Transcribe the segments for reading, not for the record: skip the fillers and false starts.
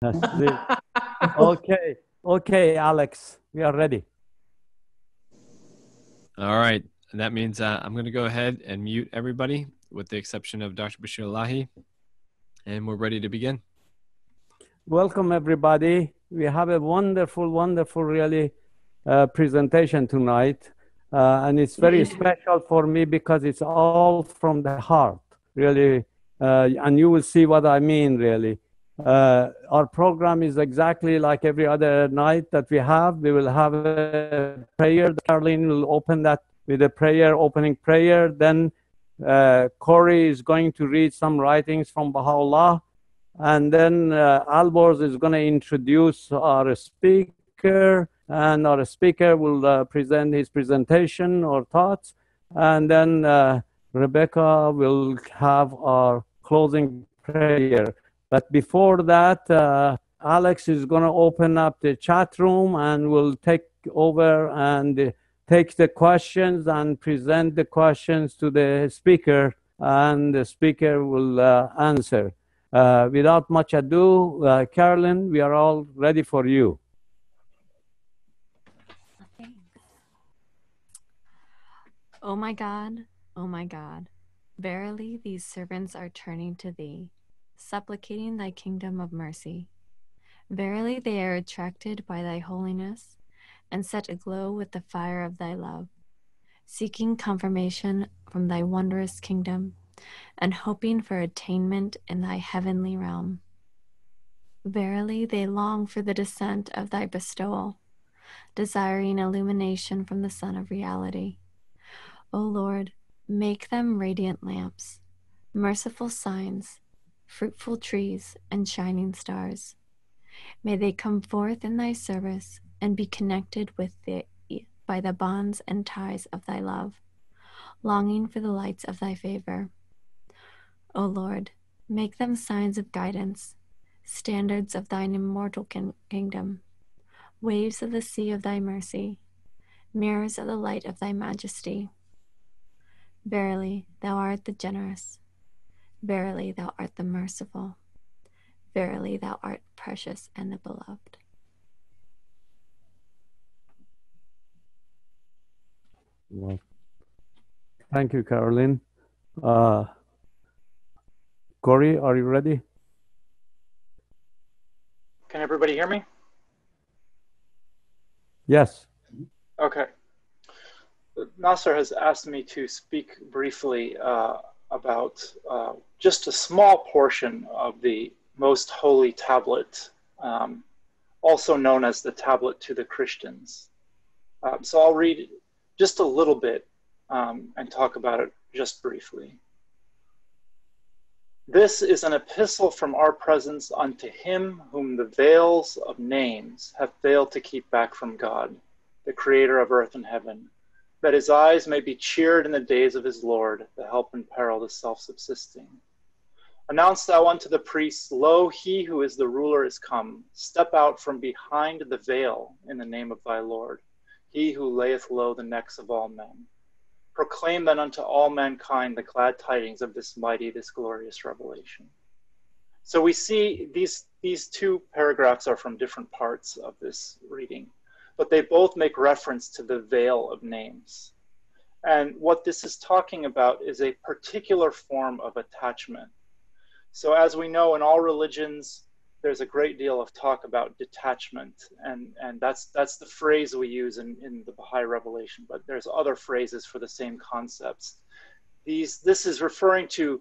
Let's see. Okay, okay, Alex, we are ready. All right. And that means I'm going to go ahead and mute everybody with the exception of Dr. Bashirelahi. And we're ready to begin. Welcome, everybody. We have a wonderful, wonderful, really presentation tonight. And it's very special for me because it's all from the heart, really. And you will see what I mean, really. Our program is exactly like every other night that we have. We will have a prayer. Caroline will open that with a prayer, opening prayer. Then Corey is going to read some writings from Baha'u'llah. And then Alborz is going to introduce our speaker, and our speaker will present his presentation or thoughts. And then Rebecca will have our closing prayer. But before that, Alex is going to open up the chat room and will take over and take the questions and present the questions to the speaker, and the speaker will answer. Without much ado, Carolyn, we are all ready for you. O my God, verily these servants are turning to thee, supplicating thy kingdom of mercy. Verily they are attracted by thy holiness, and set aglow with the fire of thy love, seeking confirmation from thy wondrous kingdom, and hoping for attainment in thy heavenly realm. Verily they long for the descent of thy bestowal, desiring illumination from the sun of reality. O Lord, make them radiant lamps, merciful signs, fruitful trees, and shining stars. May they come forth in thy service and be connected with thee by the bonds and ties of thy love, longing for the lights of thy favor. O Lord, make them signs of guidance, standards of thine immortal kingdom, waves of the sea of thy mercy, mirrors of the light of thy majesty. Verily, thou art the generous. Verily, thou art the merciful. Verily, thou art precious and the beloved. Well, thank you, Caroline. Corey, are you ready? Can everybody hear me? Yes. Okay. Nasser has asked me to speak briefly about just a small portion of the most holy tablet, also known as the tablet to the Christians. So I'll read just a little bit and talk about it just briefly. This is an epistle from our presence unto him whom the veils of names have failed to keep back from God, the creator of earth and heaven, that his eyes may be cheered in the days of his Lord, the help and peril, the self-subsisting. Announce thou unto the priests, lo, he who is the ruler is come. Step out from behind the veil in the name of thy Lord, he who layeth low the necks of all men. Proclaim then unto all mankind the glad tidings of this mighty, this glorious revelation. So we see these two paragraphs are from different parts of this reading, but they both make reference to the veil of names. And what this is talking about is a particular form of attachment. So as we know, in all religions, there's a great deal of talk about detachment, and that's the phrase we use in the Baha'i revelation, but there's other phrases for the same concepts. This is referring to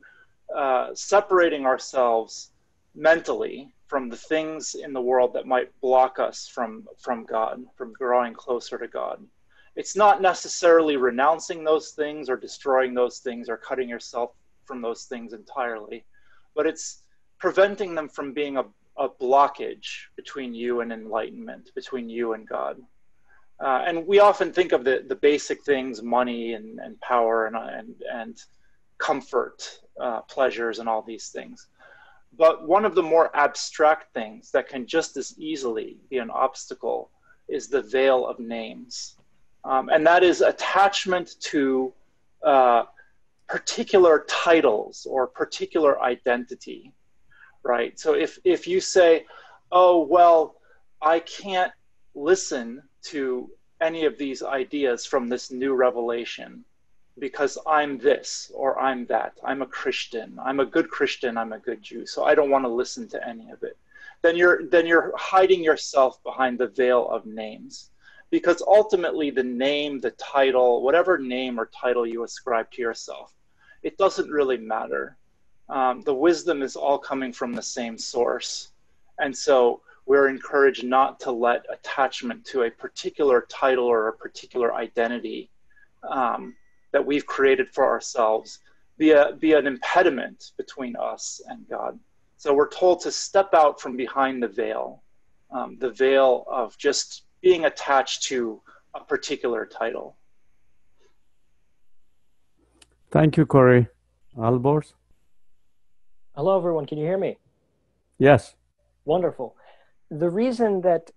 separating ourselves mentally from the things in the world that might block us from God, from growing closer to God. It's not necessarily renouncing those things or destroying those things or cutting yourself from those things entirely, but it's preventing them from being a blockage between you and enlightenment, between you and God. And we often think of the basic things, money and power and comfort, pleasures and all these things. But one of the more abstract things that can just as easily be an obstacle is the veil of names. And that is attachment to particular titles or particular identity. Right. So if you say, oh, well, I can't listen to any of these ideas from this new revelation because I'm this or I'm that. I'm a Christian. I'm a good Christian. I'm a good Jew. So I don't want to listen to any of it. Then you're hiding yourself behind the veil of names. Because ultimately the name, the title, whatever name or title you ascribe to yourself, it doesn't really matter. The wisdom is all coming from the same source. And so we're encouraged not to let attachment to a particular title or a particular identity that we've created for ourselves be an impediment between us and God. So we're told to step out from behind the veil of just being attached to a particular title. Thank you, Corey. Albors? Hello, everyone. Can you hear me? Yes. Wonderful. The reason that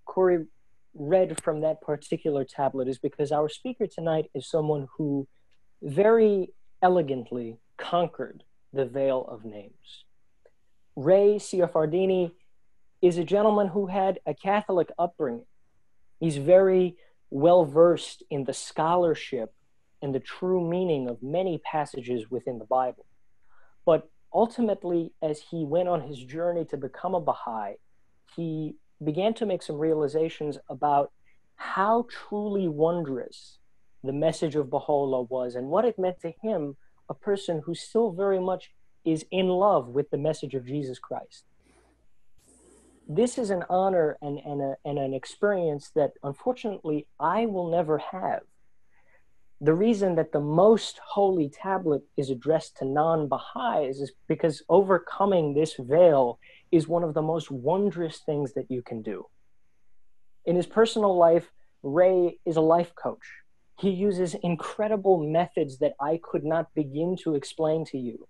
Corey read from that particular tablet is because our speaker tonight is someone who very elegantly conquered the veil of names. Ray Ciafardini is a gentleman who had a Catholic upbringing. He's very well versed in the scholarship and the true meaning of many passages within the Bible. But ultimately, as he went on his journey to become a Baha'i, he began to make some realizations about how truly wondrous the message of Baha'u'llah was and what it meant to him, a person who still very much is in love with the message of Jesus Christ. This is an honor and an experience that, unfortunately, I will never have. The reason that the most holy tablet is addressed to non-Baha'is is because overcoming this veil is one of the most wondrous things that you can do. In his personal life, Ray is a life coach. He uses incredible methods that I could not begin to explain to you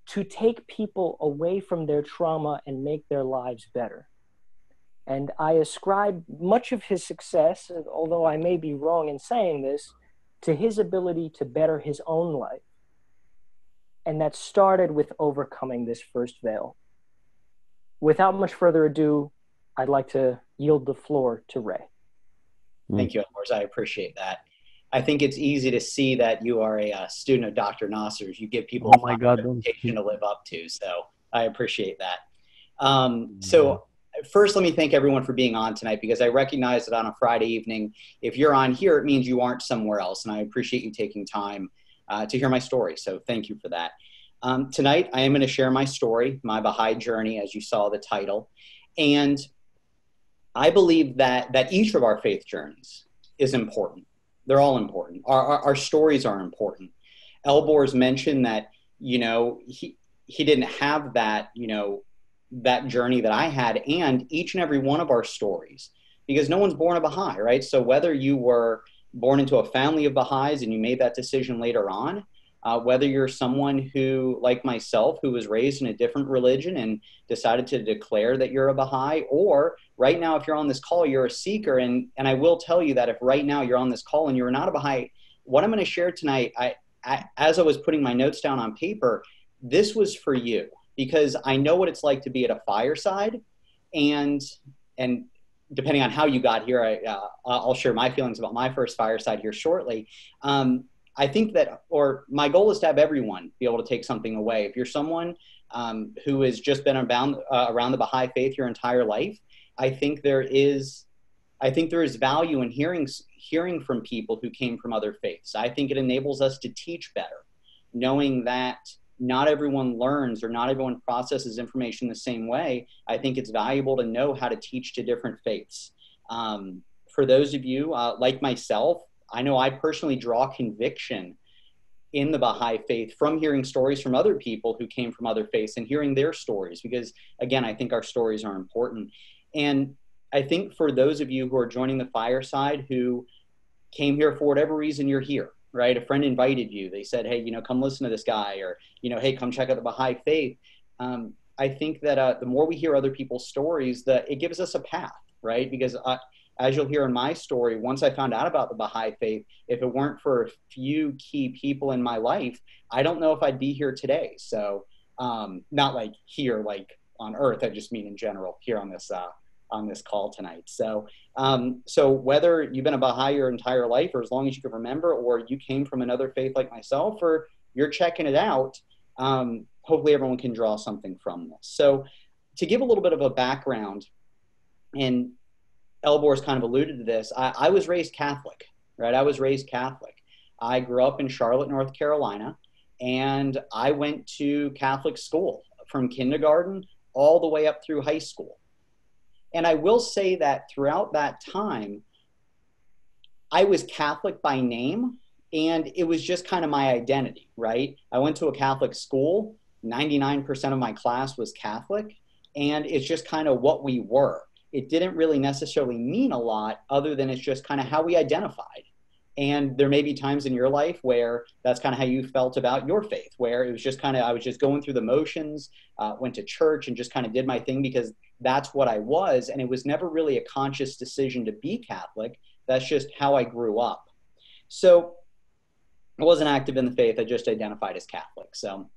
to take people away from their trauma and make their lives better. And I ascribe much of his success, although I may be wrong in saying this, to his ability to better his own life. And that started with overcoming this first veil. Without much further ado, I'd like to yield the floor to Ray. Thank you, Elmors. I appreciate that. I think it's easy to see that you are a student of Dr. Nasser's. You give people Oh my God, a reputation to live up to, so I appreciate that. So first, let me thank everyone for being on tonight, because I recognize that on a Friday evening, if you're on here, it means you aren't somewhere else, and I appreciate you taking time to hear my story, so thank you for that. Tonight, I am going to share my story, my Baha'i journey, as you saw the title, and I believe that each of our faith journeys is important. They're all important. Our stories are important. Elbor's mentioned that, you know, he didn't have that, you know, that journey that I had, and each and every one of our stories, because no one's born a Baha'i, right? So whether you were born into a family of Baha'is and you made that decision later on, whether you're someone who, like myself, who was raised in a different religion and decided to declare that you're a Baha'i, or right now, if you're on this call, you're a seeker. And I will tell you that if right now you're on this call and you're not a Baha'i, what I'm going to share tonight, as I was putting my notes down on paper, this was for you, because I know what it's like to be at a fireside, and depending on how you got here, I'll share my feelings about my first fireside here shortly. I think that, or my goal is to have everyone be able to take something away. If you're someone who has just been around the Baha'i faith your entire life, I think there is value in hearing from people who came from other faiths. I think it enables us to teach better, knowing that not everyone learns or not everyone processes information the same way. I think it's valuable to know how to teach to different faiths. For those of you like myself, I know I personally draw conviction in the Baha'i faith from hearing stories from other people who came from other faiths and hearing their stories, because again, I think our stories are important. And I think for those of you who are joining the Fireside who came here for whatever reason you're here, right? A friend invited you. They said, hey, you know, come listen to this guy, or, you know, hey, come check out the Baha'i faith. I think that the more we hear other people's stories, it gives us a path, right? Because as you'll hear in my story, once I found out about the Baha'i faith, if it weren't for a few key people in my life, I don't know if I'd be here today. So not like here, like on earth. I just mean in general here on this call tonight. So, so whether you've been a Baha'i your entire life, or as long as you can remember, or you came from another faith like myself, or you're checking it out, hopefully everyone can draw something from this. So to give a little bit of a background, and Elbor's kind of alluded to this, I was raised Catholic, right? I was raised Catholic. I grew up in Charlotte, North Carolina, and I went to Catholic school from kindergarten all the way up through high school. And I will say that throughout that time, I was Catholic by name, and it was just kind of my identity, right? I went to a Catholic school, 99% of my class was Catholic, and it's just kind of what we were. It didn't really necessarily mean a lot other than it's just kind of how we identified. And there may be times in your life where that's kind of how you felt about your faith, where it was just kind of, I was just going through the motions, went to church and just kind of did my thing because that's what I was. And it was never really a conscious decision to be Catholic. That's just how I grew up. So I wasn't active in the faith. I just identified as Catholic. So,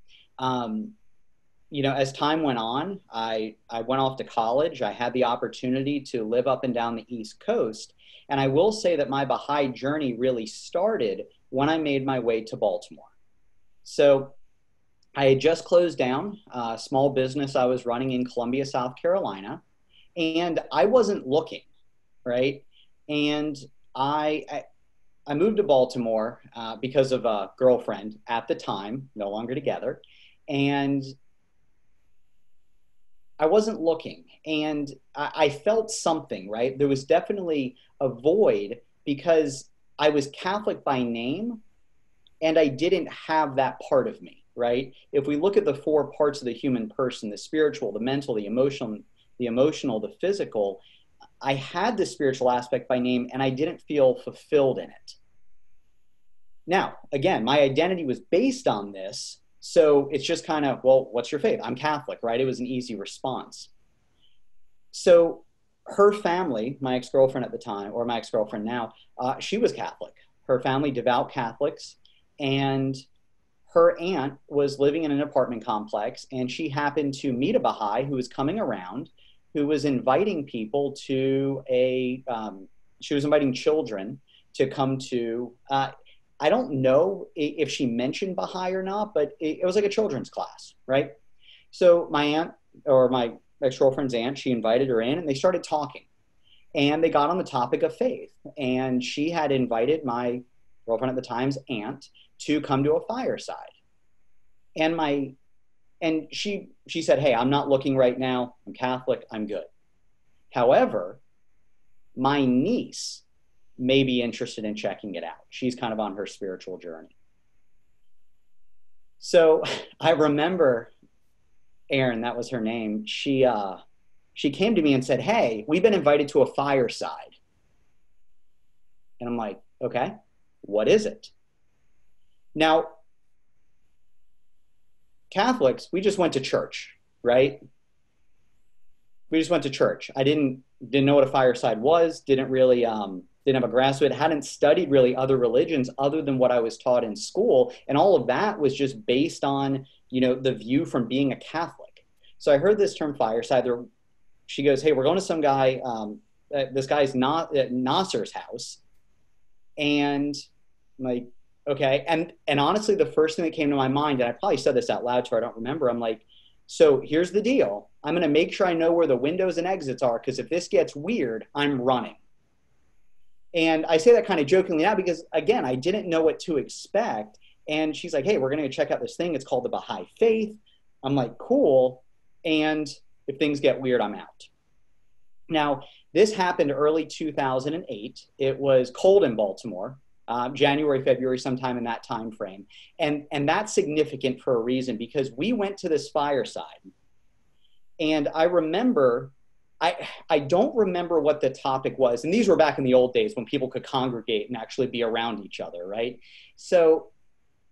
you know, as time went on, I went off to college. I had the opportunity to live up and down the East Coast. And I will say that my Baha'i journey really started when I made my way to Baltimore. So I had just closed down a small business I was running in Columbia, South Carolina, and I wasn't looking, right? And I moved to Baltimore because of a girlfriend at the time, no longer together, and I wasn't looking, and I felt something, right? There was definitely a void because I was Catholic by name, and I didn't have that part of me, right? If we look at the four parts of the human person, the spiritual, the mental, the emotional, the physical, I had the spiritual aspect by name, and I didn't feel fulfilled in it. Now, again, my identity was based on this. So it's just kind of, well, what's your faith? I'm Catholic, right? It was an easy response. So her family, my ex-girlfriend at the time, or my ex-girlfriend now, she was Catholic. Her family, devout Catholics, and her aunt was living in an apartment complex, and she happened to meet a Baha'i who was coming around, who was inviting people to she was inviting children to come to, I don't know if she mentioned Baha'i or not, but it was like a children's class, right? So my aunt, or my ex-girlfriend's aunt, she invited her in and they started talking. And they got on the topic of faith. And she had invited my girlfriend at the time's aunt to come to a fireside. And she said, hey, I'm not looking right now. I'm Catholic. I'm good. However, my niece may be interested in checking it out. She's kind of on her spiritual journey. So I remember Erin, that was her name. She came to me and said, hey, we've been invited to a fireside. And I'm like, okay, what is it? Now, Catholics, we just went to church, right? We just went to church. I didn't know what a fireside was, didn't have a grasp of it, hadn't studied really other religions other than what I was taught in school. And all of that was just based on, you know, the view from being a Catholic. So I heard this term fireside. She goes, hey, we're going to some guy, this guy's not at Nasser's house. And I'm like, okay. And honestly, the first thing that came to my mind, and I probably said this out loud so I don't remember, I'm like, so here's the deal. I'm going to make sure I know where the windows and exits are, because if this gets weird, I'm running. And I say that kind of jokingly now because, again, I didn't know what to expect. And she's like, hey, we're going to check out this thing. It's called the Baha'i faith. I'm like, cool. And if things get weird, I'm out. Now, this happened early 2008. It was cold in Baltimore, January, February, sometime in that time frame. And that's significant for a reason, because we went to this fireside. And I remember, I don't remember what the topic was. And these were back in the old days when people could congregate and actually be around each other, right? So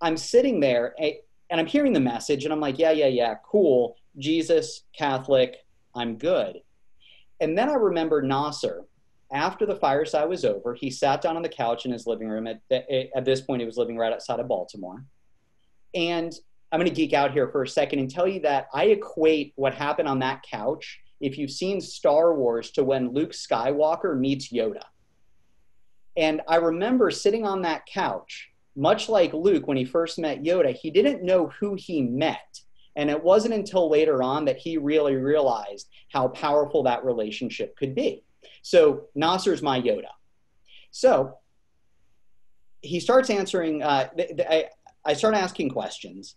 I'm sitting there and I'm hearing the message and I'm like, yeah, cool. Jesus, Catholic, I'm good. And then I remember Nasser, after the fireside was over, he sat down on the couch in his living room. At this point, he was living right outside of Baltimore. And I'm going to geek out here for a second and tell you that I equate what happened on that couch, if you've seen Star Wars, to when Luke Skywalker meets Yoda. And I remember sitting on that couch, much like Luke, when he first met Yoda, he didn't know who he met. And it wasn't until later on that he really realized how powerful that relationship could be. So Nasser's my Yoda. So he starts answering, I start asking questions.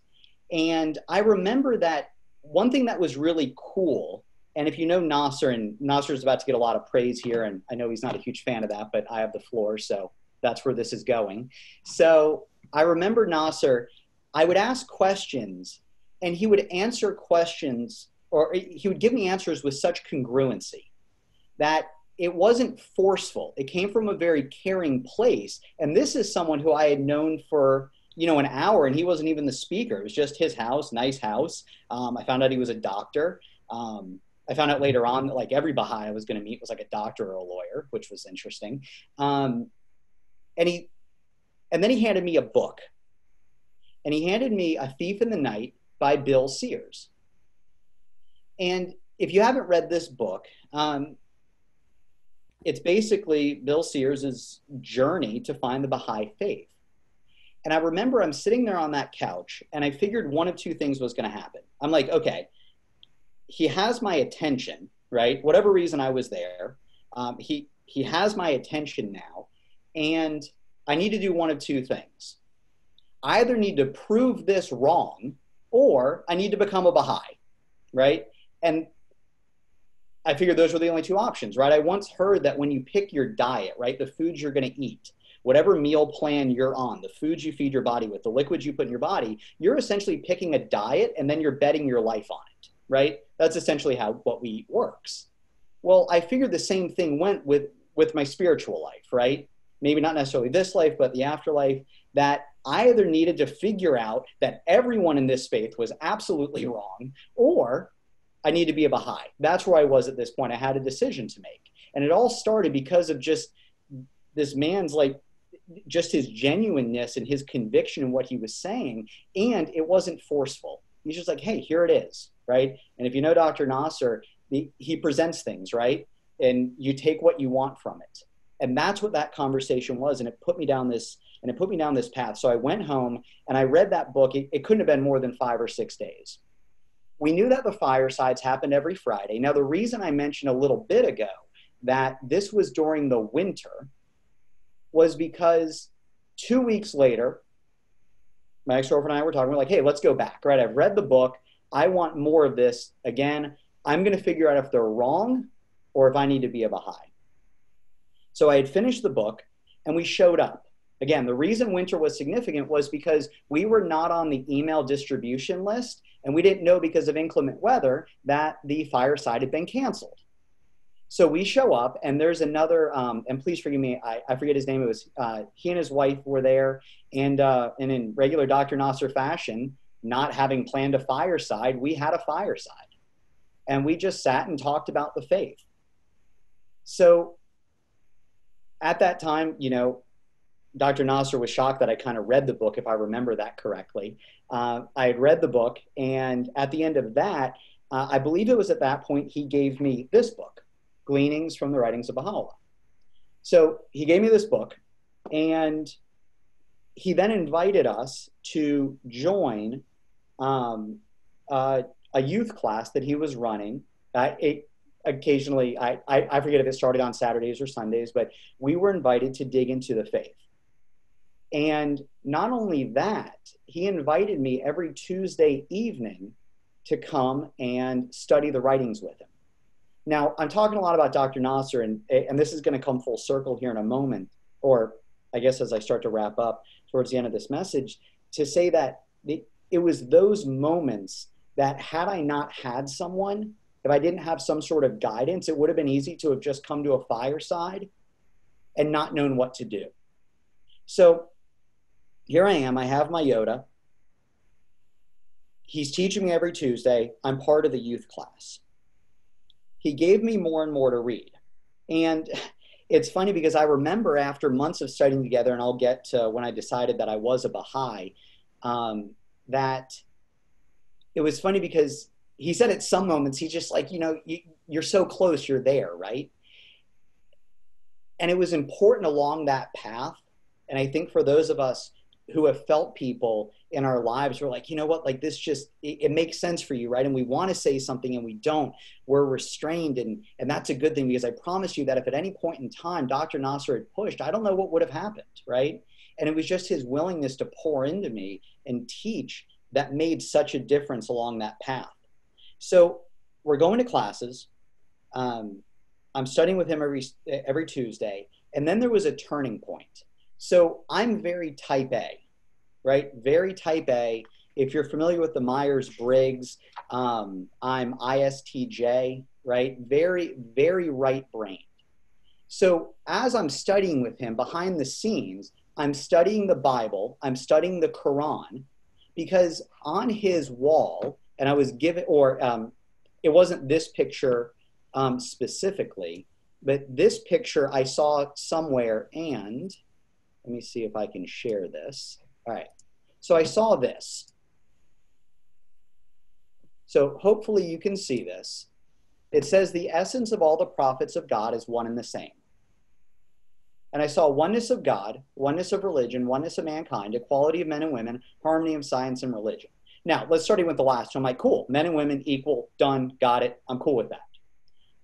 And I remember that one thing that was really cool, and if you know Nasser, and Nasser's about to get a lot of praise here, and I know he's not a huge fan of that, but I have the floor, so that's where this is going. So I remember Nasser, I would ask questions, and he would answer questions, or he would give me answers with such congruency that it wasn't forceful. It came from a very caring place. And this is someone who I had known for, an hour, and he wasn't even the speaker. It was just his house, nice house. I found out he was a doctor. I found out later on that like every Baha'i I was going to meet was like a doctor or a lawyer, which was interesting. And then he handed me a book, and he handed me A Thief in the Night by Bill Sears. And if you haven't read this book, it's basically Bill Sears' journey to find the Baha'i faith. And I remember I'm sitting there on that couch, and I figured one of two things was going to happen. I'm like, okay, he has my attention, right? Whatever reason I was there, he has my attention now, and I need to do one of two things. I either need to prove this wrong, or I need to become a Baha'i, right? And I figured those were the only two options, right? I once heard that when you pick your diet, right, the foods you're going to eat, whatever meal plan you're on, the foods you feed your body with, the liquids you put in your body, you're essentially picking a diet and then you're betting your life on it, right? That's essentially how what we eat works. Well, I figured the same thing went with my spiritual life, right? Maybe not necessarily this life, but the afterlife, that I either needed to figure out that everyone in this faith was absolutely wrong, or I need to be a Baha'i. That's where I was at this point. I had a decision to make. And it all started because of just this man's just his genuineness and his conviction in what he was saying. And it wasn't forceful. He's just like, hey, here it is, right? And if you know Dr. Nasser, he presents things, right? And you take what you want from it. And that's what that conversation was. And it put me down this path. So I went home and I read that book. It couldn't have been more than 5 or 6 days. We knew that the Firesides happened every Friday. Now, the reason I mentioned a little bit ago that this was during the winter was because 2 weeks later, my ex-girlfriend and I were talking. We're like, hey, let's go back, right? I've read the book. I want more of this. Again, I'm going to figure out if they're wrong or if I need to be a Baha'i. So I had finished the book and we showed up. Again, the reason winter was significant was because we were not on the email distribution list, and we didn't know because of inclement weather that the Fireside had been canceled. So we show up, and there's another, and please forgive me, I forget his name. It was, he and his wife were there, and in regular Dr. Nasser fashion, not having planned a Fireside, we had a Fireside. And we just sat and talked about the faith. So at that time, Dr. Nasser was shocked that I kind of read the book, if I remember that correctly. I had read the book, and at the end of that, I believe it was at that point he gave me this book, Gleanings from the Writings of Baha'u'llah. So he gave me this book, and he then invited us to join a youth class that he was running. Occasionally, I forget if it started on Saturdays or Sundays, but we were invited to dig into the faith. And not only that, he invited me every Tuesday evening to come and study the writings with him. Now, I'm talking a lot about Dr. Nasser, and this is going to come full circle here in a moment, or I guess as I start to wrap up towards the end of this message, to say that it was those moments that had I not had someone, if I didn't have some sort of guidance, it would have been easy to have just come to a Fireside and not known what to do. So here I am, I have my Yoda. He's teaching me every Tuesday. I'm part of the youth class. He gave me more and more to read. And it's funny because I remember after months of studying together, and I'll get to when I decided that I was a Baha'i, that it was funny because he said at some moments, he's just like, you're so close, you're there, right? And it was important along that path. And I think for those of us who have felt people in our lives, we're like, you know what, like this just, it makes sense for you, right? And we want to say something and we don't, we're restrained. And that's a good thing, because I promise you that if at any point in time, Dr. Nasser had pushed, I don't know what would have happened, right? And it was just his willingness to pour into me and teach that made such a difference along that path. So we're going to classes. I'm studying with him every Tuesday. And then there was a turning point. So I'm very type A, right? Very type A. If you're familiar with the Myers-Briggs, I'm ISTJ, right? Very, very right-brained. So as I'm studying with him behind the scenes, I'm studying the Bible, I'm studying the Quran, because on his wall, and I was given, it wasn't this picture specifically, but this picture I saw somewhere, and let me see if I can share this. All right, so I saw this. So hopefully you can see this. It says the essence of all the prophets of God is one and the same. And I saw oneness of God, oneness of religion, oneness of mankind, equality of men and women, harmony of science and religion. Now, let's start with the last one. I'm like, cool, men and women equal, done, got it. I'm cool with that.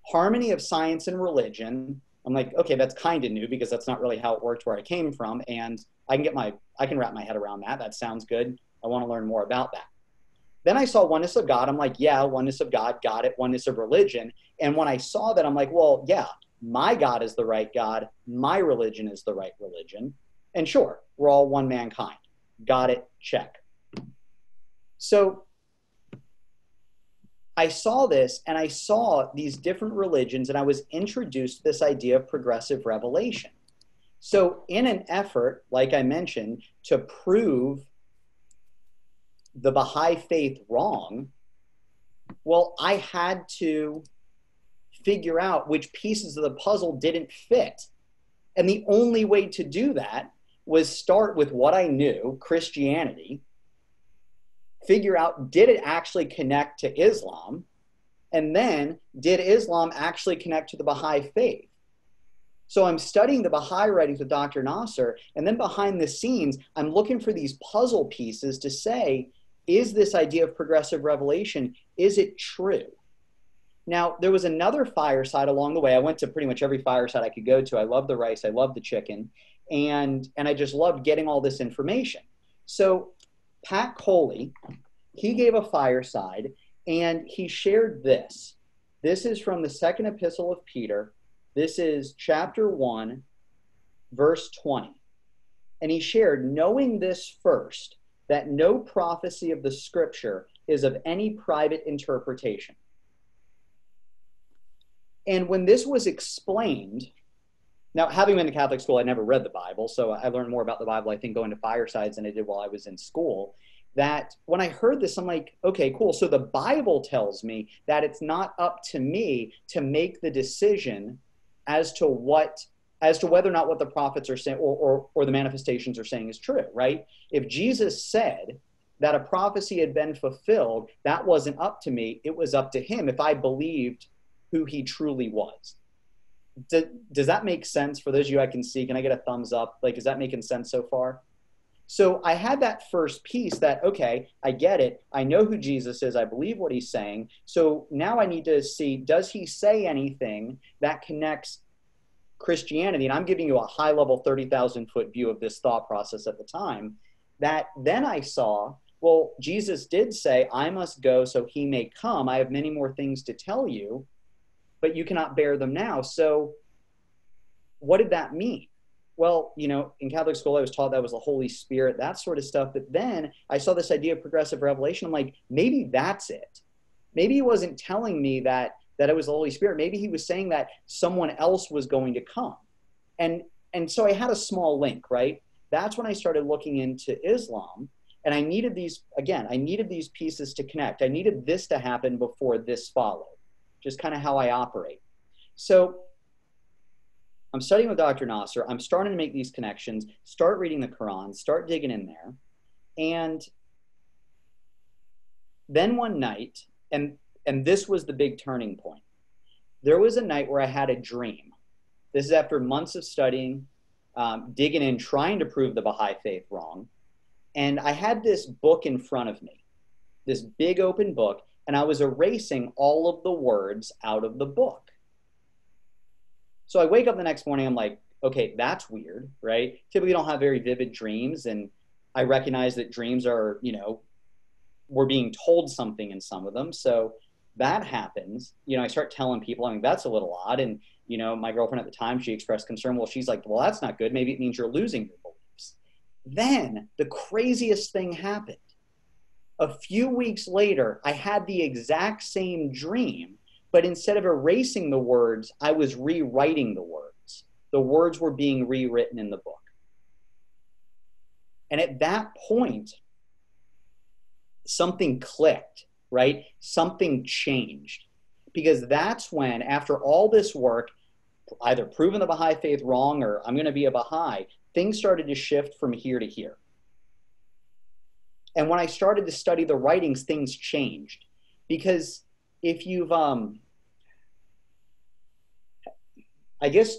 Harmony of science and religion. I'm like, okay, that's kind of new, because that's not really how it worked where I came from. And I can wrap my head around that. That sounds good. I want to learn more about that. Then I saw oneness of God. I'm like, yeah, oneness of God, got it. Oneness of religion. And when I saw that, I'm like, well, yeah, my God is the right God. My religion is the right religion. And sure, we're all one mankind. Got it, check. So I saw this, and I saw these different religions, and I was introduced to this idea of progressive revelation. So in an effort, like I mentioned, to prove the Baha'i faith wrong, well, I had to figure out which pieces of the puzzle didn't fit. And the only way to do that was start with what I knew, Christianity, figure out, did it actually connect to Islam? And then, did Islam actually connect to the Baha'i faith? So I'm studying the Baha'i writings with Dr. Nasser, and then behind the scenes, I'm looking for these puzzle pieces to say, is this idea of progressive revelation, is it true? Now, there was another fireside along the way. I went to pretty much every fireside I could go to. I love the rice, I love the chicken, and I just loved getting all this information. So Pat Coley, he gave a fireside, and he shared this. This is from the second epistle of Peter. This is chapter 1, verse 20. And he shared, knowing this first, that no prophecy of the scripture is of any private interpretation. And when this was explained, now having been in Catholic school, I never read the Bible, so I learned more about the Bible, I think, going to Firesides than I did while I was in school. That when I heard this, I'm like, okay, cool. So the Bible tells me that it's not up to me to make the decision as to whether or not what the prophets are saying or the manifestations are saying is true, right? If Jesus said that a prophecy had been fulfilled, that wasn't up to me. It was up to him if I believed who he truly was. Does that make sense? For those of you I can see, can I get a thumbs up? Like, is that making sense so far? So I had that first piece that, okay, I get it. I know who Jesus is. I believe what he's saying. So now I need to see, does he say anything that connects Christianity? And I'm giving you a high level 30,000 foot view of this thought process at the time. That then I saw, well, Jesus did say, I must go so he may come. I have many more things to tell you, but you cannot bear them now. So what did that mean? Well, you know, in Catholic school, I was taught that was the Holy Spirit, that sort of stuff. But then I saw this idea of progressive revelation. I'm like, maybe that's it. Maybe he wasn't telling me that it was the Holy Spirit. Maybe he was saying that someone else was going to come. And so I had a small link, right? That's when I started looking into Islam. And I needed these pieces to connect. I needed this to happen before this followed. Just kind of how I operate. So I'm studying with Dr. Nasser. I'm starting to make these connections, start reading the Quran, start digging in there. And Then one night, and this was the big turning point. There was a night where I had a dream. This is after months of studying, digging in, trying to prove the Baha'i faith wrong. And I had this book in front of me, this big open book, and I was erasing all of the words out of the book. So I wake up the next morning, I'm like, okay, that's weird, right? Typically don't have very vivid dreams, and I recognize that dreams are, we're being told something in some of them. So that happens. I start telling people, I mean, that's a little odd. And, my girlfriend at the time, she expressed concern. Well, she's like, well, that's not good. Maybe it means you're losing your beliefs. Then the craziest thing happened. A few weeks later, I had the exact same dream, but instead of erasing the words, I was rewriting the words. The words were being rewritten in the book. And at that point, something clicked, right? Something changed. Because that's when, after all this work, either proving the Baha'i faith wrong or I'm going to be a Baha'i, things started to shift from here to here. And when I started to study the writings, things changed. Because if you've, I guess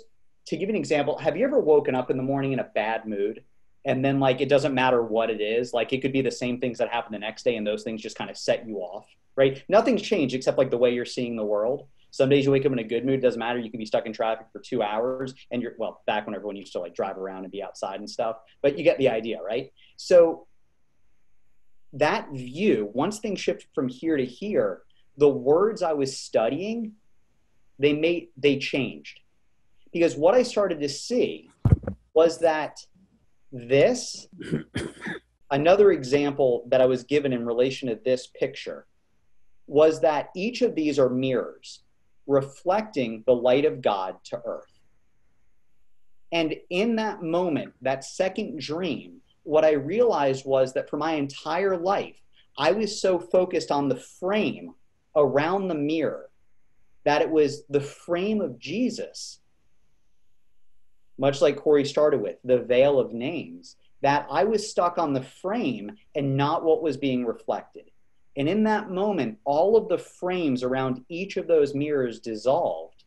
to give an example, have you ever woken up in the morning in a bad mood? And then it doesn't matter what it is, it could be the same things that happen the next day and those things just kind of set you off, right? Nothing's changed except the way you're seeing the world. Some days you wake up in a good mood, doesn't matter. You can be stuck in traffic for 2 hours and back when everyone used to drive around and be outside and stuff, but you get the idea, right? So that view, once things shifted from here to here, the words I was studying, they changed. Because what I started to see was that another example that I was given in relation to this picture was that each of these are mirrors reflecting the light of God to earth. And in that moment, that second dream, what I realized was that for my entire life, I was so focused on the frame around the mirror that it was the frame of Jesus, much like Corey started with, the veil of names, that I was stuck on the frame and not what was being reflected. And in that moment, all of the frames around each of those mirrors dissolved.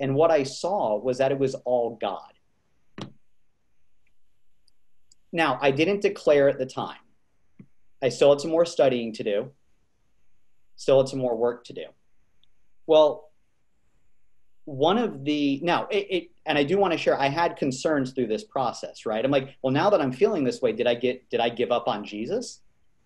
And what I saw was that it was all God. Now, I didn't declare at the time. I still had some more studying to do. Still had some more work to do. Well, and I do want to share, I had concerns through this process, right? I'm like, well, now that I'm feeling this way, did I give up on Jesus?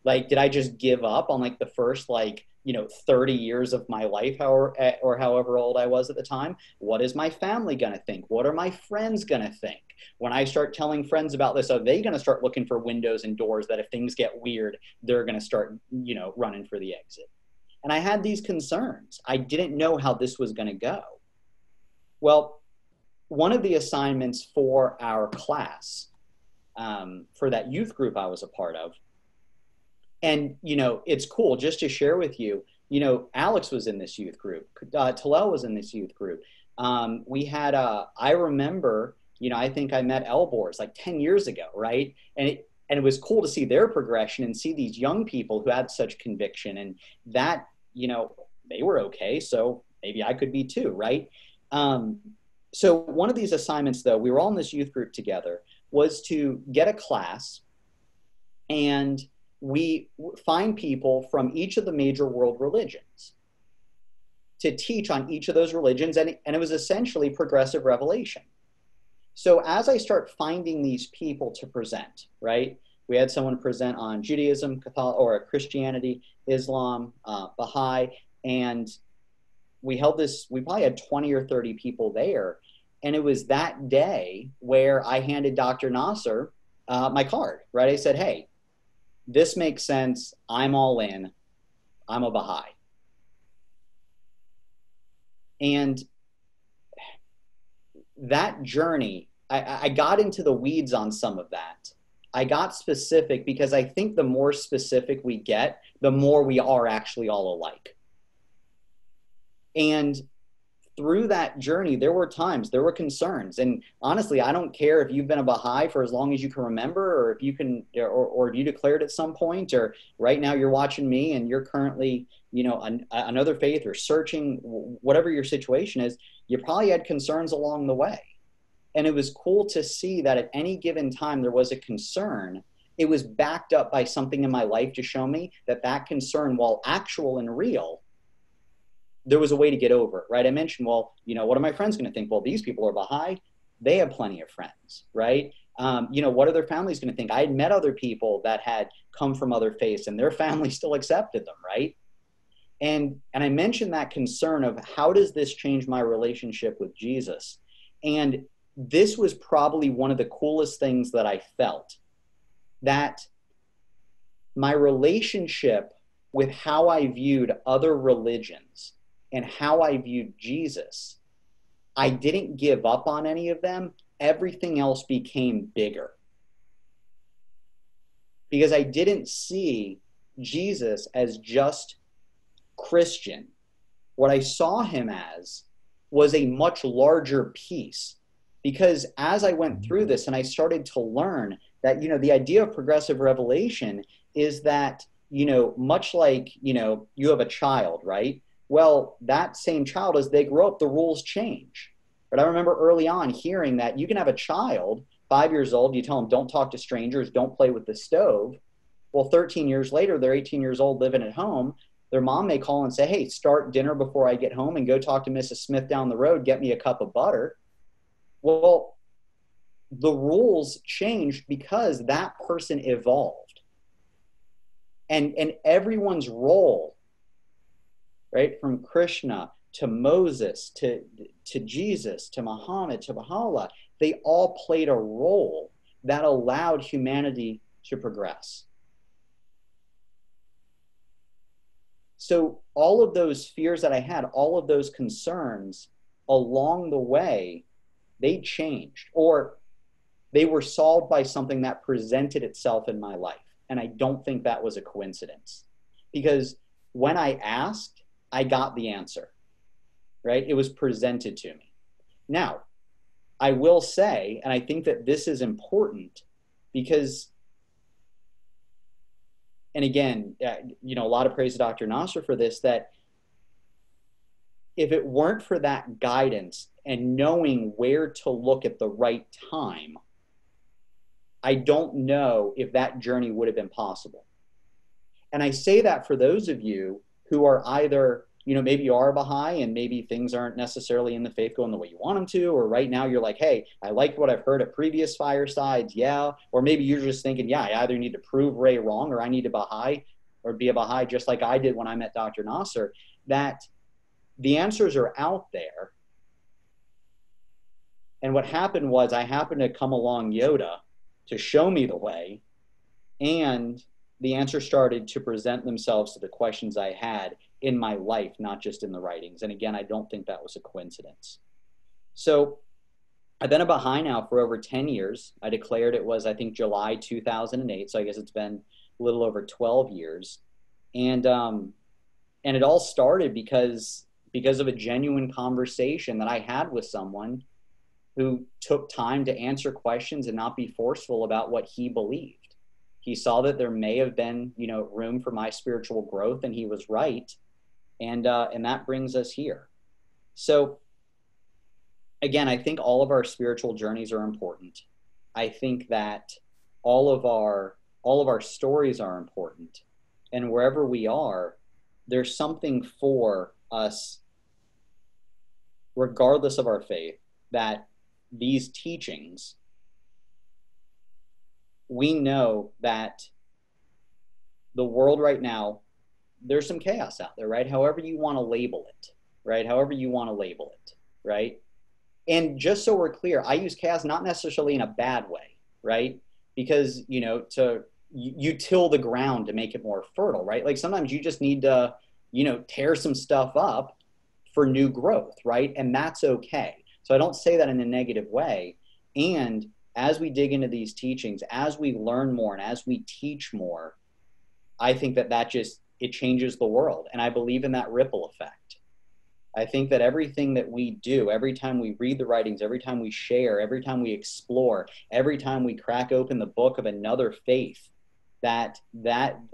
Did I just give up on the first 30 years of my life, or however old I was at the time? What is my family going to think? What are my friends going to think? When I start telling friends about this, are they going to start looking for windows and doors that if things get weird, they're going to start, running for the exit? And I had these concerns. I didn't know how this was going to go. Well, one of the assignments for our class, for that youth group I was a part of, and, it's cool just to share with you, Alex was in this youth group. Talal was in this youth group. We had, I remember, I think I met Elbors 10 years ago, right? And it was cool to see their progression and see these young people who had such conviction and that, they were okay. So maybe I could be too, right? So one of these assignments, though, we were all in this youth group together, was to get a class and we find people from each of the major world religions to teach on each of those religions. And it was essentially progressive revelation. So as I start finding these people to present, right? We had someone present on Judaism, Christianity, Islam, Baha'i, and we probably had 20 or 30 people there. And it was that day where I handed Dr. Nasser my card, right? I said, hey, this makes sense. I'm all in. I'm a Baha'i. And that journey, I got into the weeds on some of that. I got specific because I think the more specific we get, the more we are actually all alike. And through that journey, there were times, there were concerns. And honestly, I don't care if you've been a Baha'i for as long as you can remember, or if you can, or if you declared at some point, or right now you're watching me and you're currently, you know, another faith or searching, whatever your situation is, you probably had concerns along the way. And it was cool to see that at any given time there was a concern. It was backed up by something in my life to show me that that concern, while actual and real, there was a way to get over it, right? I mentioned, well, you know, what are my friends going to think? Well, these people are Baha'i. They have plenty of friends, right? You know, what are their families going to think? I had met other people that had come from other faiths and their family still accepted them, right? And I mentioned that concern of how does this change my relationship with Jesus? And this was probably one of the coolest things that I felt, that my relationship with how I viewed other religions and how I viewed Jesus, I didn't give up on any of them. Everything else became bigger. Because I didn't see Jesus as just Christian. What I saw him as was a much larger piece. Because as I went through this and I started to learn that, you know, the idea of progressive revelation is that, you know, much like, you know, you have a child, right? Well, that same child, as they grow up, the rules change. But I remember early on hearing that you can have a child, 5 years old, you tell them don't talk to strangers, don't play with the stove. Well, 13 years later, they're 18 years old living at home. Their mom may call and say, hey, start dinner before I get home and go talk to Mrs. Smith down the road, get me a cup of butter. Well, the rules changed because that person evolved. And everyone's role, right, from Krishna to Moses to Jesus to Muhammad to Baha'u'llah, they all played a role that allowed humanity to progress. So all of those fears that I had, all of those concerns along the way, they changed, or they were solved by something that presented itself in my life. And I don't think that was a coincidence, because when I asked, I got the answer, right? It was presented to me. Now, I will say, and I think that this is important because, and again, you know, a lot of praise to Dr. Nasser for this, that if it weren't for that guidance and knowing where to look at the right time, I don't know if that journey would have been possible. And I say that for those of you who are either, you know, maybe you are a Baha'i and maybe things aren't necessarily in the faith going the way you want them to, or right now you're like, hey, I like what I've heard at previous Firesides, yeah. Or maybe you're just thinking, yeah, I either need to prove Ray wrong or I need to Baha'i or be a Baha'i just like I did when I met Dr. Nasser, that the answers are out there. And what happened was I happened to come along Yoda to show me the way, and the answers started to present themselves to the questions I had in my life, not just in the writings. And again, I don't think that was a coincidence. So I've been a Baha'i now for over 10 years. I declared it was, I think, July 2008. So I guess it's been a little over 12 years. And it all started because of a genuine conversation that I had with someone who took time to answer questions and not be forceful about what he believed. He saw that there may have been, you know, room for my spiritual growth, and he was right. And that brings us here. So again, I think all of our spiritual journeys are important. I think that all of our stories are important. And wherever we are, there's something for us, regardless of our faith, that these teachings, we know that the world right now, there's some chaos out there, right? However you want to label it, right? However you want to label it, right? And just so we're clear, I use chaos not necessarily in a bad way, right? Because, you know, you till the ground to make it more fertile, right? Like sometimes you just need to, you know, tear some stuff up for new growth, right? And that's okay. So I don't say that in a negative way. And as we dig into these teachings, as we learn more and as we teach more, I think that just, it changes the world. And I believe in that ripple effect. I think that everything that we do, every time we read the writings, every time we share, every time we explore, every time we crack open the book of another faith, and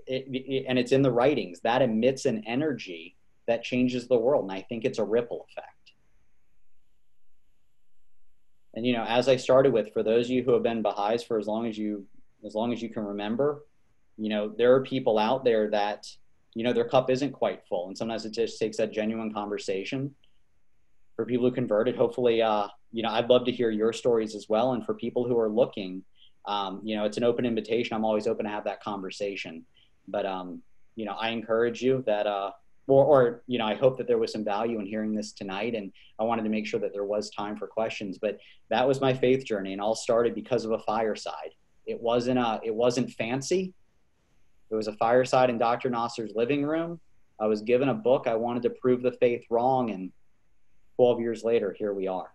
it's in the writings, that emits an energy that changes the world. And I think it's a ripple effect. And, you know, as I started with, for those of you who have been Baha'is for as long as you can remember, you know, there are people out there that, you know, their cup isn't quite full. And sometimes it just takes that genuine conversation for people who converted. Hopefully, you know, I'd love to hear your stories as well. And for people who are looking, you know, it's an open invitation. I'm always open to have that conversation. But, you know, I encourage you that, or, you know, I hope that there was some value in hearing this tonight. And I wanted to make sure that there was time for questions. But that was my faith journey. And all started because of a fireside. It wasn't fancy. It was a fireside in Dr. Nasser's living room. I was given a book. I wanted to prove the faith wrong. And 12 years later, here we are.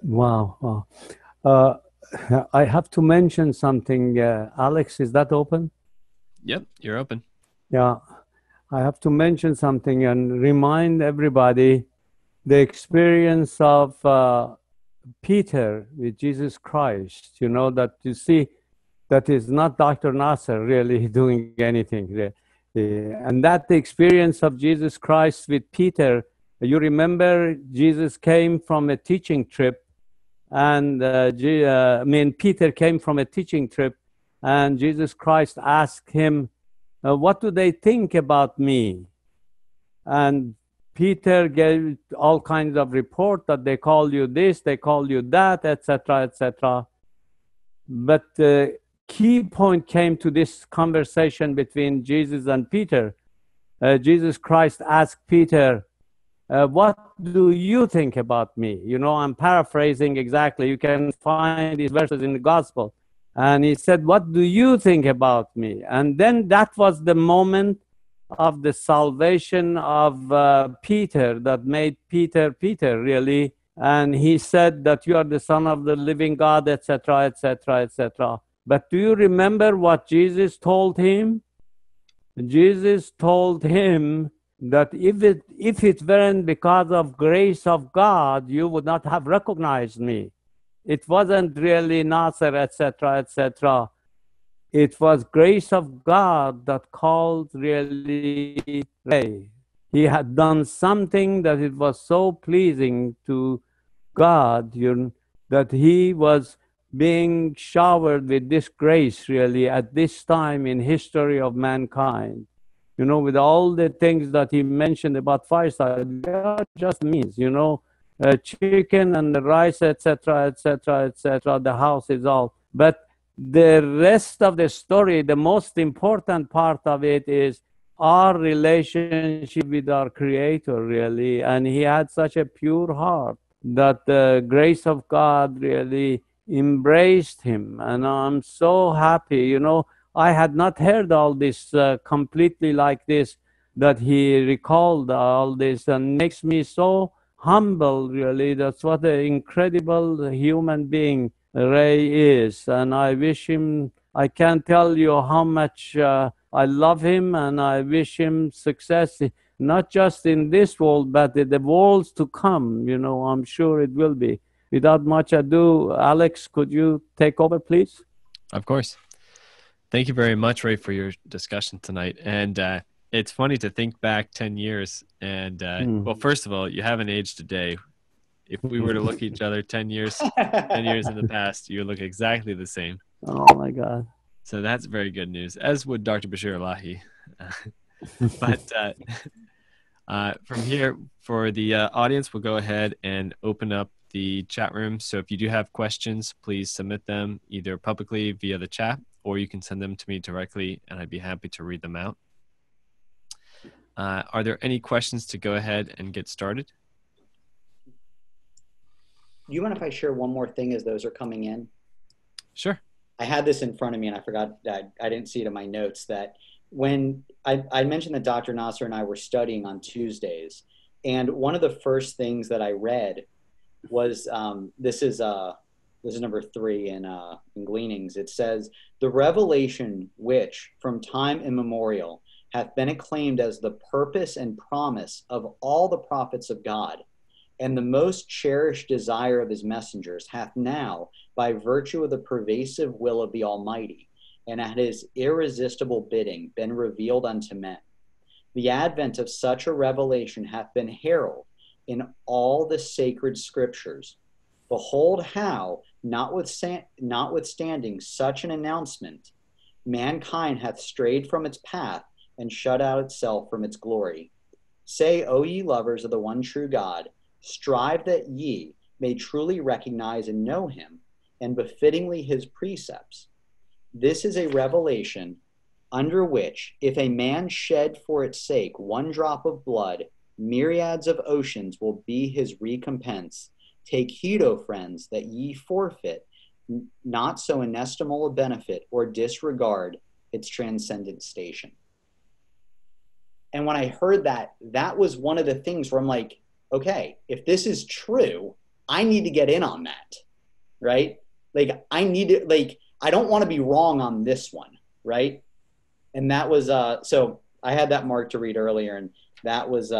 Wow. I have to mention something. Alex, is that open? Yep, you're open. Yeah. I have to mention something and remind everybody the experience of Peter with Jesus Christ. You know, that you see, that is not Dr. Nasser really doing anything. And that the experience of Jesus Christ with Peter, you remember Jesus came from a teaching trip, and Peter came from a teaching trip, and Jesus Christ asked him, what do they think about me? And Peter gave all kinds of report that they call you this, they call you that, etc., etc. But the key point came to this conversation between Jesus and Peter. Jesus Christ asked Peter, what do you think about me? You know, I'm paraphrasing exactly. You can find these verses in the gospel. And he said, what do you think about me? And then that was the moment of the salvation of Peter that made Peter really. And he said that you are the Son of the living God, etc., etc., etc. But do you remember what Jesus told him? Jesus told him that if it weren't because of grace of God, you would not have recognized me. It wasn't really Nasser, etc., etc. It was grace of God that called really Ray. He had done something that it was so pleasing to God, that he was being showered with this grace really at this time in history of mankind. You know, with all the things that he mentioned about Fireside, God just means, you know, chicken and the rice, etc., etc., etc. The house is all. But the rest of the story, the most important part of it is our relationship with our Creator, really. And he had such a pure heart that the grace of God really embraced him. And I'm so happy, you know, I had not heard all this completely like this, that he recalled all this, and makes me so humble, really. That's what an incredible human being Ray is. And I wish him, I can't tell you how much I love him, and I wish him success, not just in this world, but in the worlds to come. You know, I'm sure it will be. Without much ado, Alex, could you take over, please? Of course. Thank you very much, Ray, for your discussion tonight. And it's funny to think back 10 years. And well, first of all, you haven't aged a day. If we were to look at each other 10 years in the past, you would look exactly the same. Oh my God. So that's very good news, as would Dr. Bashirelahi. But from here, for the audience, we'll go ahead and open up the chat room. So if you do have questions, please submit them either publicly via the chat, or you can send them to me directly, and I'd be happy to read them out. Are there any questions to go ahead and get started? Do you mind if I share one more thing as those are coming in? Sure. I had this in front of me and I forgot that I didn't see it in my notes, that when I mentioned that Dr. Nasser and I were studying on Tuesdays, and one of the first things that I read was, this is number 3 in Gleanings. It says, the revelation which from time immemorial hath been acclaimed as the purpose and promise of all the prophets of God, and the most cherished desire of his messengers, hath now, by virtue of the pervasive will of the Almighty, and at his irresistible bidding, been revealed unto men. The advent of such a revelation hath been heralded in all the sacred scriptures. Behold how, notwithstanding such an announcement, mankind hath strayed from its path and shut out itself from its glory. Say, O ye lovers of the one true God, strive that ye may truly recognize and know him, and befittingly his precepts. This is a revelation under which, if a man shed for its sake one drop of blood, myriads of oceans will be his recompense. Take heed, O friends, that ye forfeit not so inestimable a benefit or disregard its transcendent station. And when I heard that, that was one of the things where I'm like, okay, if this is true, I need to get in on that, right? Like, I need to, like, I don't want to be wrong on this one, right? And that was, so I had that marked to read earlier, and that was,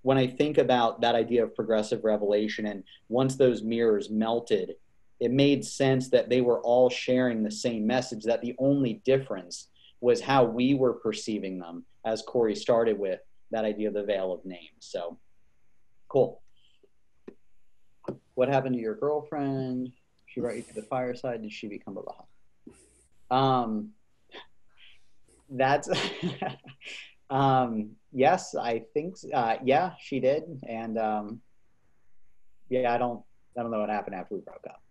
when I think about that idea of progressive revelation, and once those mirrors melted, it made sense that they were all sharing the same message, that the only difference was how we were perceiving them, as Corey started with that idea of the veil of names. So, cool. What happened to your girlfriend? She brought you to the fireside. Did she become a Baha'i? That's, yes, I think, yeah, she did. And, yeah, I don't know what happened after we broke up.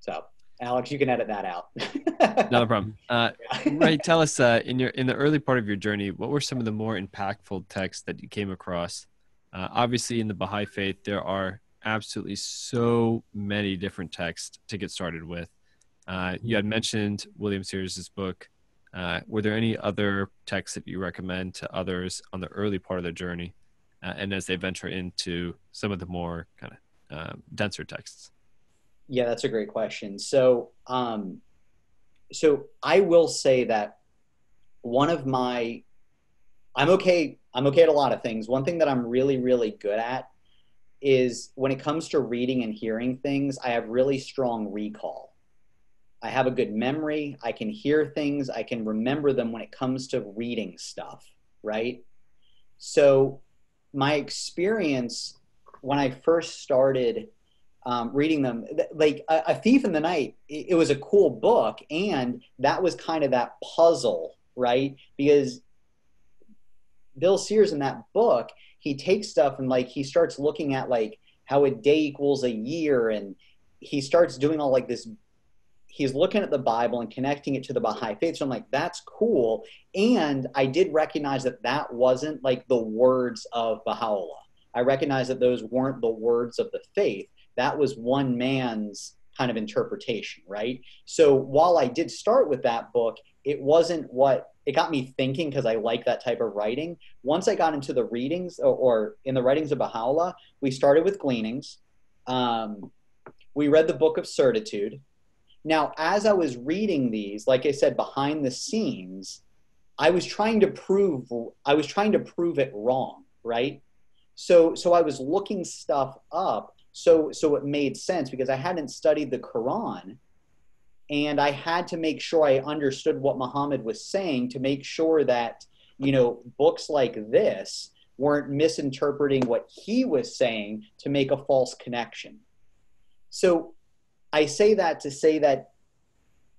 So, Alex, you can edit that out. Not a problem. Ray, tell us, in the early part of your journey, what were some of the more impactful texts that you came across? Obviously, in the Baha'i faith, there are absolutely so many different texts to get started with. You had mentioned William Sears's book. Were there any other texts that you recommend to others on the early part of their journey, and as they venture into some of the more kind of denser texts? Yeah, that's a great question. So, so I will say that one of my, I'm okay at a lot of things. One thing that I'm really, really good at is when it comes to reading and hearing things, I have really strong recall. I have a good memory. I can hear things. I can remember them when it comes to reading stuff, right? So my experience when I first started reading them, like A Thief in the Night, it was a cool book, and that was kind of that puzzle, right? Because Bill Sears in that book, he takes stuff and like he starts looking at like how a day equals a year, and he starts doing all like this. He's looking at the Bible and connecting it to the Baha'i faith. So I'm like, that's cool. And I did recognize that that wasn't like the words of Baha'u'llah. I recognized that those weren't the words of the faith. That was one man's kind of interpretation, right? So while I did start with that book, it wasn't what, it got me thinking because I like that type of writing. Once I got into the readings or in the writings of Baha'u'llah, we started with Gleanings. We read the Book of Certitude. Now, as I was reading these, like I said, behind the scenes, I was trying to prove it wrong, right? So I was looking stuff up. So it made sense because I hadn't studied the Quran, and I had to make sure I understood what Muhammad was saying to make sure that, you know, books like this weren't misinterpreting what he was saying to make a false connection. So I say that to say that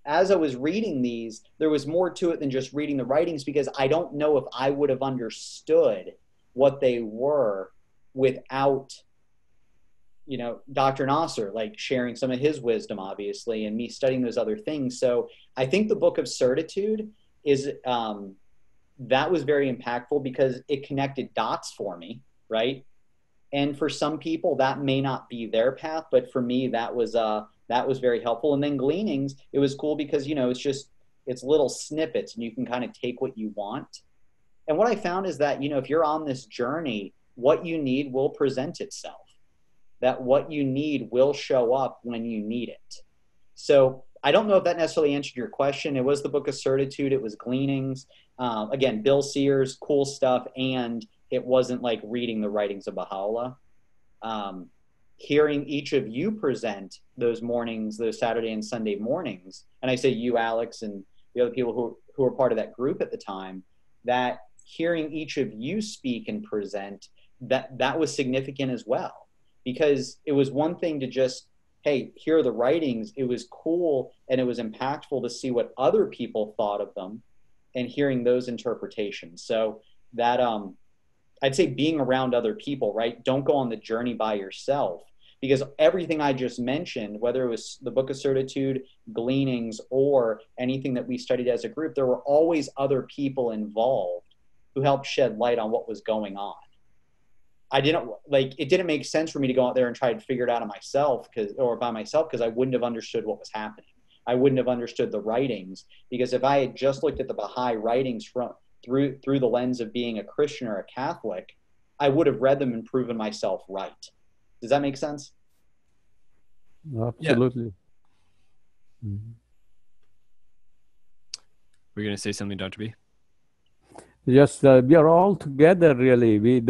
as I was reading these, there was more to it than just reading the writings, because I don't know if I would have understood what they were without, you know, Dr. Nasser, like sharing some of his wisdom, obviously, and me studying those other things. So I think the Book of Certitude is, that was very impactful because it connected dots for me, right? And for some people that may not be their path, but for me, that was very helpful. And then Gleanings, it was cool because, you know, it's little snippets and you can kind of take what you want. And what I found is that, you know, if you're on this journey, what you need will present itself. That what you need will show up when you need it. So I don't know if that necessarily answered your question. It was the Book of Certitude. It was Gleanings. Again, Bill Sears, cool stuff. And it wasn't like reading the writings of Baha'u'llah. Hearing each of you present those mornings, those Saturday and Sunday mornings, and I say you, Alex, and the other people who were part of that group at the time, that hearing each of you speak and present, that was significant as well. Because it was one thing to just, hey, here are the writings. It was cool and it was impactful to see what other people thought of them and hearing those interpretations. So that, I'd say being around other people, right? Don't go on the journey by yourself, because everything I just mentioned, whether it was the Book of Certitude, Gleanings, or anything that we studied as a group, there were always other people involved who helped shed light on what was going on. It didn't make sense for me to go out there and try to figure it out by myself, because I wouldn't have understood what was happening. I wouldn't have understood the writings, because if I had just looked at the Baha'i writings through the lens of being a Christian or a Catholic, I would have read them and proven myself right. Does that make sense? Absolutely. Yeah. We're going to say something, Dr. B? Yes, we are all together, really.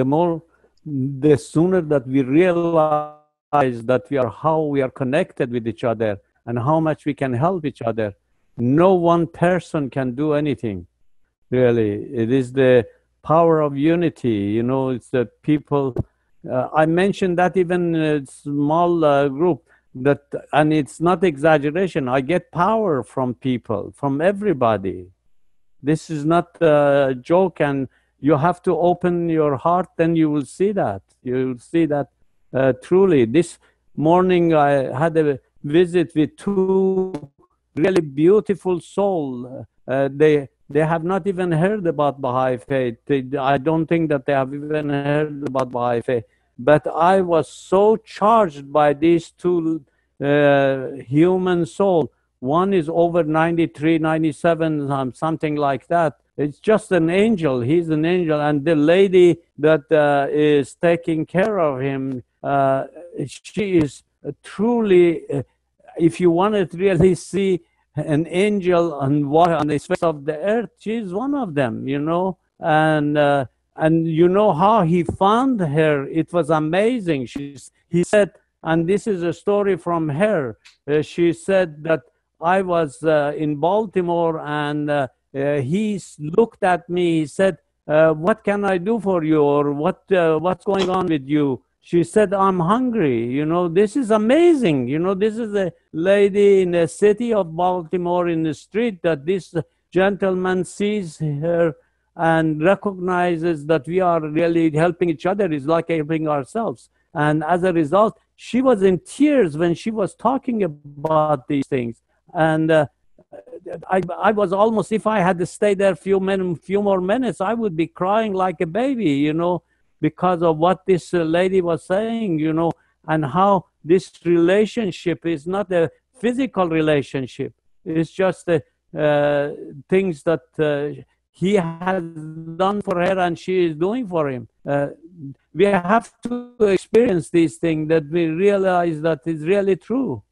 The sooner that we realize that how we are connected with each other and how much we can help each other. No one person can do anything, really. It is the power of unity. It's the people. I mentioned that even in a small group, and it's not exaggeration. I get power from people, from everybody. This is not a joke, and you have to open your heart, then you will see that. You will see that truly. This morning I had a visit with two really beautiful souls. They have not even heard about Baha'i faith. I don't think that they have even heard about Baha'i faith. But I was so charged by these two human souls. One is over 93, 97, something like that. It's just an angel. He's an angel. And the lady that is taking care of him, she is truly, if you want to really see an angel on the face of the earth, she's one of them, And you know how he found her? It was amazing. He said, and this is a story from her. She said that I was in Baltimore, and he looked at me. He said, "What can I do for you, or what's going on with you?" She said, "I'm hungry." This is amazing. This is a lady in the city of Baltimore in the street that this gentleman sees her and recognizes that we are really helping each other. It's like helping ourselves. And as a result, she was in tears when she was talking about these things. And I was almost, if I had to stay there a few more minutes, I would be crying like a baby, because of what this lady was saying, and how this relationship is not a physical relationship. It's just things that he has done for her and she is doing for him. We have to experience these things that we realize that is really true.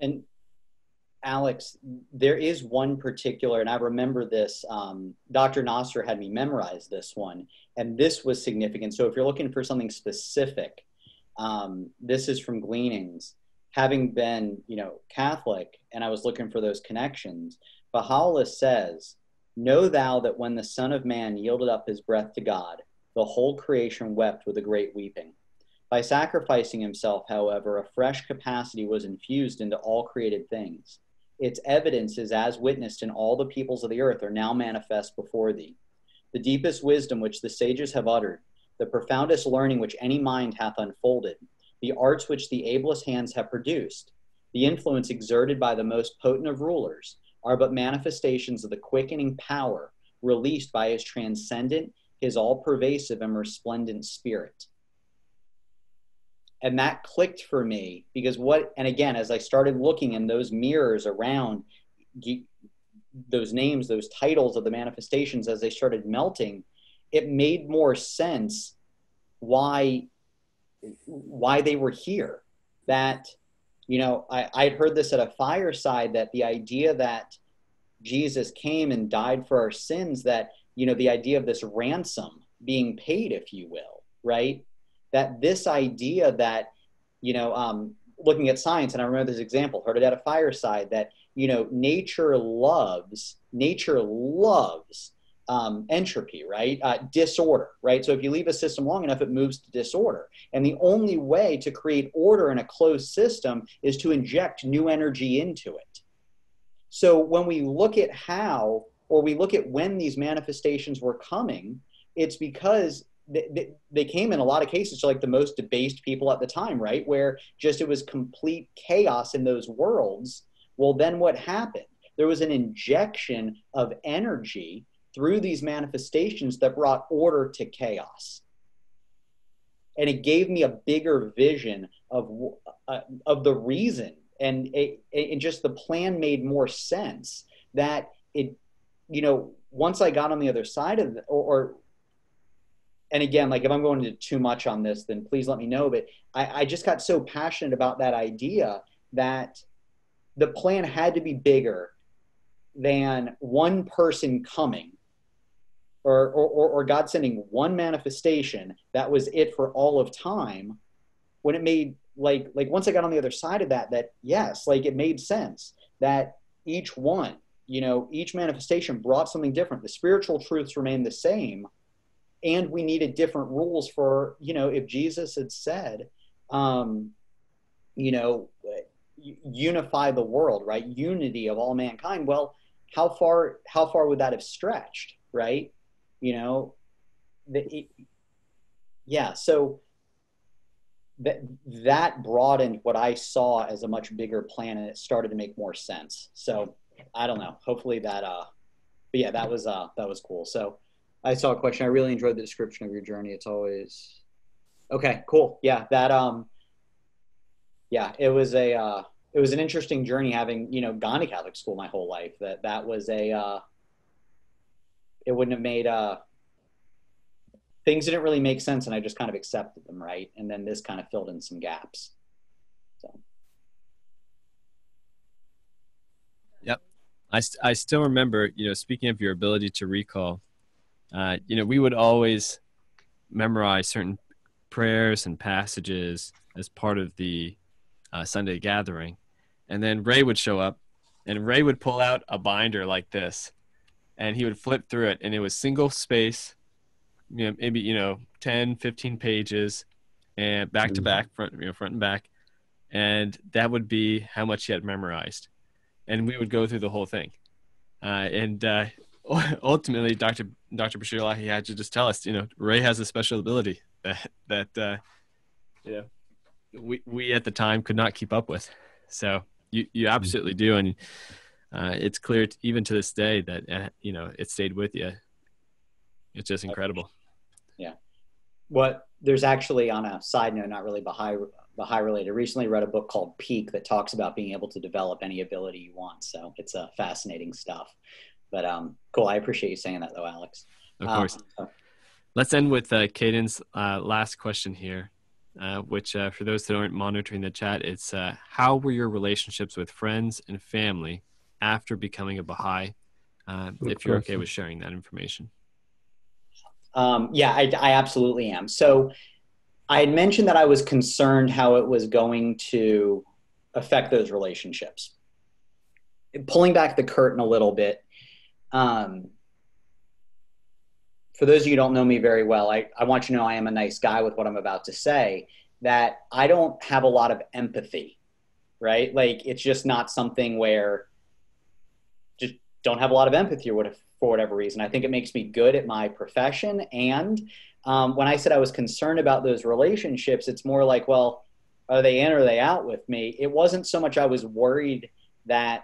And Alex, there is one particular, and I remember this, Dr. Nasser had me memorize this one, and this was significant. So if you're looking for something specific, this is from Gleanings. Having been, Catholic, and I was looking for those connections, Baha'u'llah says, "Know thou that when the Son of Man yielded up his breath to God, the whole creation wept with a great weeping. By sacrificing himself, however, a fresh capacity was infused into all created things. Its evidence is as witnessed in all the peoples of the earth are now manifest before thee. The deepest wisdom which the sages have uttered, the profoundest learning which any mind hath unfolded, the arts which the ablest hands have produced, the influence exerted by the most potent of rulers, are but manifestations of the quickening power released by his transcendent, his all-pervasive and resplendent spirit." And that clicked for me, because and again, as I started looking in those mirrors around those names, those titles of the manifestations, as they started melting, it made more sense why they were here. That I'd heard this at a fireside, that the idea that Jesus came and died for our sins, that, the idea of this ransom being paid, if you will, right? That this idea that, looking at science, and I remember this example, heard it at a fireside, that, nature loves entropy, right? Disorder, right? So if you leave a system long enough, it moves to disorder. And the only way to create order in a closed system is to inject new energy into it. So when we look at we look at when these manifestations were coming, it's because they came in a lot of cases to like the most debased people at the time, right? Where just it was complete chaos in those worlds. Well, then what happened? There was an injection of energy through these manifestations that brought order to chaos. And it gave me a bigger vision of the reason, and just the plan made more sense, that it, once I got on the other side of it, and again, like if I'm going into too much on this, then please let me know. But I just got so passionate about that idea that the plan had to be bigger than one person coming, or God sending one manifestation that was it for all of time. When it made like once I got on the other side of that yes, like it made sense that each one, each manifestation brought something different. The spiritual truths remained the same, and we needed different rules for, if Jesus had said, unify the world, right? Unity of all mankind. Well, how far would that have stretched, right? So that broadened what I saw as a much bigger plan, and it started to make more sense. So I don't know, hopefully that, but yeah, that was cool. So I saw a question. I really enjoyed the description of your journey. It's always, okay, cool. Yeah. That, it was an interesting journey, having, gone to Catholic school my whole life. That was it wouldn't have made, things didn't really make sense, and I just kind of accepted them, right? And then this kind of filled in some gaps. So. Yep. I still remember, speaking of your ability to recall, we would always memorize certain prayers and passages as part of the Sunday gathering. And then Ray would show up, and Ray would pull out a binder like this, and he would flip through it, and it was single space, maybe 10, 15 pages, and back to back, front and back, and that would be how much he had memorized. And we would go through the whole thing, and ultimately Dr. Bashirelahi had to just tell us, Ray has a special ability that we at the time could not keep up with. So you absolutely do, and it's clear even to this day that it stayed with you. It's just incredible. Yeah. There's actually, on a side note, not really Baha'i related, recently read a book called Peak that talks about being able to develop any ability you want. So it's fascinating stuff. But cool. I appreciate you saying that, though, Alex. Of course. Let's end with Caden's last question here, which for those that aren't monitoring the chat, it's how were your relationships with friends and family after becoming a Baha'i? If you're okay with sharing that information. I absolutely am. So I had mentioned that I was concerned how it was going to affect those relationships. Pulling back the curtain a little bit, for those of you who don't know me very well, I want you to know I am a nice guy with what I'm about to say, that I don't have a lot of empathy, right? Like, it's just not something where just don't have a lot of empathy for whatever reason. I think it makes me good at my profession. And when I said I was concerned about those relationships, it's more like, well, are they in or are they out with me? It wasn't so much I was worried that,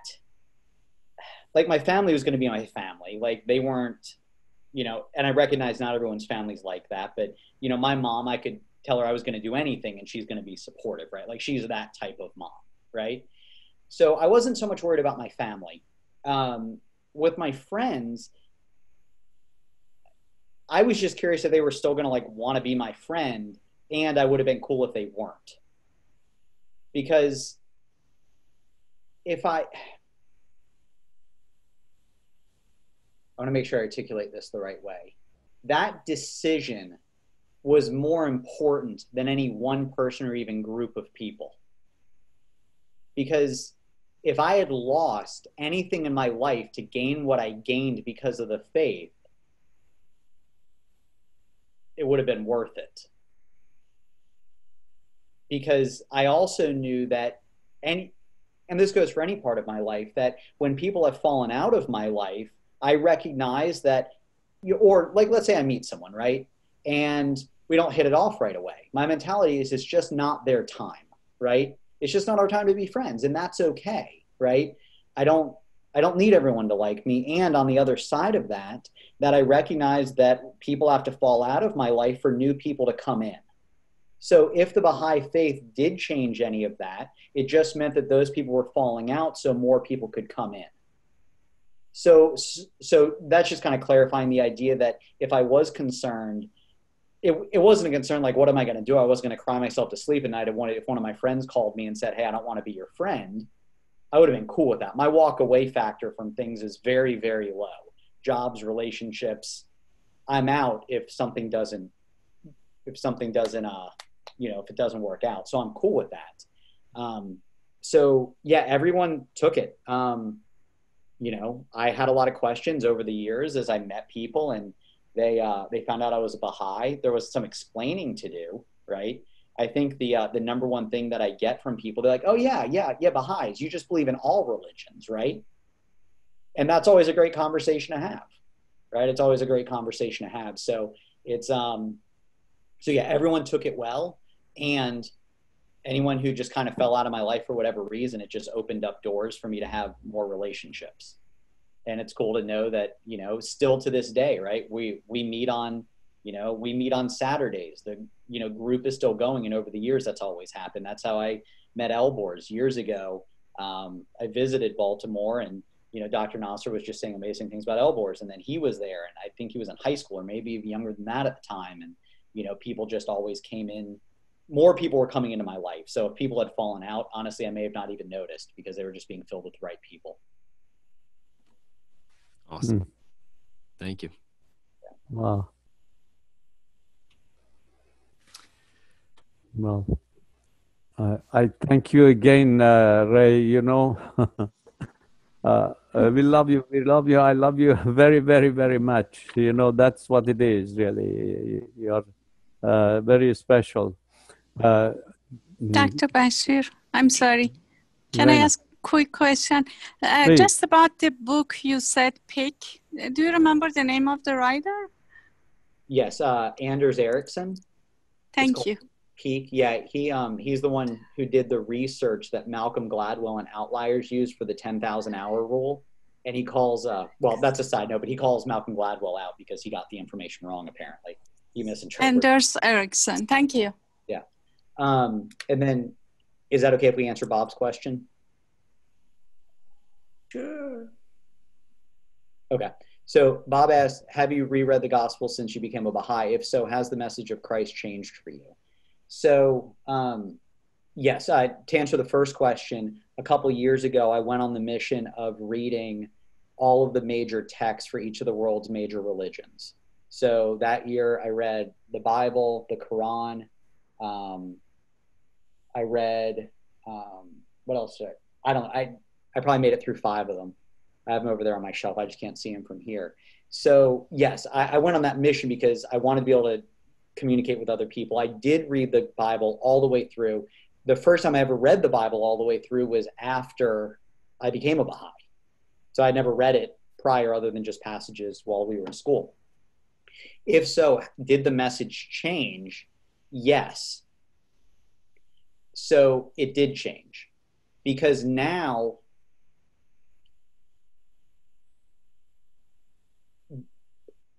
like, my family was going to be my family. Like, they weren't, and I recognize not everyone's family's like that, but, my mom, I could tell her I was going to do anything and she's going to be supportive, right? Like, she's that type of mom, right? So I wasn't so much worried about my family. With my friends, I was just curious if they were still going to want to be my friend, and I would have been cool if they weren't. Because if I want to make sure I articulate this the right way. That decision was more important than any one person or even group of people. Because if I had lost anything in my life to gain what I gained because of the faith, it would have been worth it. Because I also knew that and this goes for any part of my life, that when people have fallen out of my life, I recognize that, or like, let's say I meet someone, right? And we don't hit it off right away. My mentality is it's just not their time, right? It's just not our time to be friends, and that's okay, right? I don't need everyone to like me. And on the other side of that I recognize that people have to fall out of my life for new people to come in. So if the Baha'i faith did change any of that, it just meant that those people were falling out so more people could come in. So that's just kind of clarifying the idea that if I was concerned, it wasn't a concern like, what am I going to do? I wasn't going to cry myself to sleep at night if one of my friends called me and said, hey, I don't want to be your friend. I would have been cool with that. My walk away factor from things is very, very low. Jobs, relationships, I'm out if something doesn't if it doesn't work out. So I'm cool with that. So yeah, everyone took it. I had a lot of questions over the years as I met people, and they found out I was a Baha'i. There was some explaining to do, right? I think the number one thing that I get from people, they're like, oh yeah, Baha'is, you just believe in all religions, right? And that's always a great conversation to have, right? It's always a great conversation to have. So it's, so yeah, everyone took it well. And anyone who just kind of fell out of my life for whatever reason, it just opened up doors for me to have more relationships. And it's cool to know that, still to this day, right? We meet on Saturdays. The, group is still going. And over the years, that's always happened. That's how I met Elbors years ago. I visited Baltimore, and, Dr. Nasser was just saying amazing things about Elbors. And then he was there, and I think he was in high school or maybe even younger than that at the time. And, people just always came in. More people were coming into my life. So if people had fallen out, honestly, I may have not even noticed because they were just being filled with the right people. Awesome. Thank you. Wow. Well, I thank you again, Ray. We love you. We love you. I love you very, very, very much. That's what it is, really. You're very special. Dr. Bashir, I'm sorry. Can I ask a quick question? Just about the book you said, Pick. Do you remember the name of the writer? Yes, Anders Ericsson. Thank you. Peak. Yeah, he's the one who did the research that Malcolm Gladwell and Outliers used for the 10,000 hour rule. And he calls, well, that's a side note, but he calls Malcolm Gladwell out because he got the information wrong, apparently. He misinterpreted. Anders Ericsson. Thank you. Yeah. And then, is that okay if we answer Bob's question? Sure. Okay. So Bob asked, have you reread the gospel since you became a Baha'i? If so, has the message of Christ changed for you? So, yes, to answer the first question, a couple years ago, I went on the mission of reading all of the major texts for each of the world's major religions. So that year I read the Bible, the Quran. I read, what else? I probably made it through 5 of them. I have them over there on my shelf. I just can't see them from here. So yes, I went on that mission because I wanted to be able to communicate with other people. I did read the Bible all the way through. The first time I ever read the Bible all the way through was after I became a Baha'i. So I never read it prior other than just passages while we were in school. If so, did the message change? Yes. So it did change because now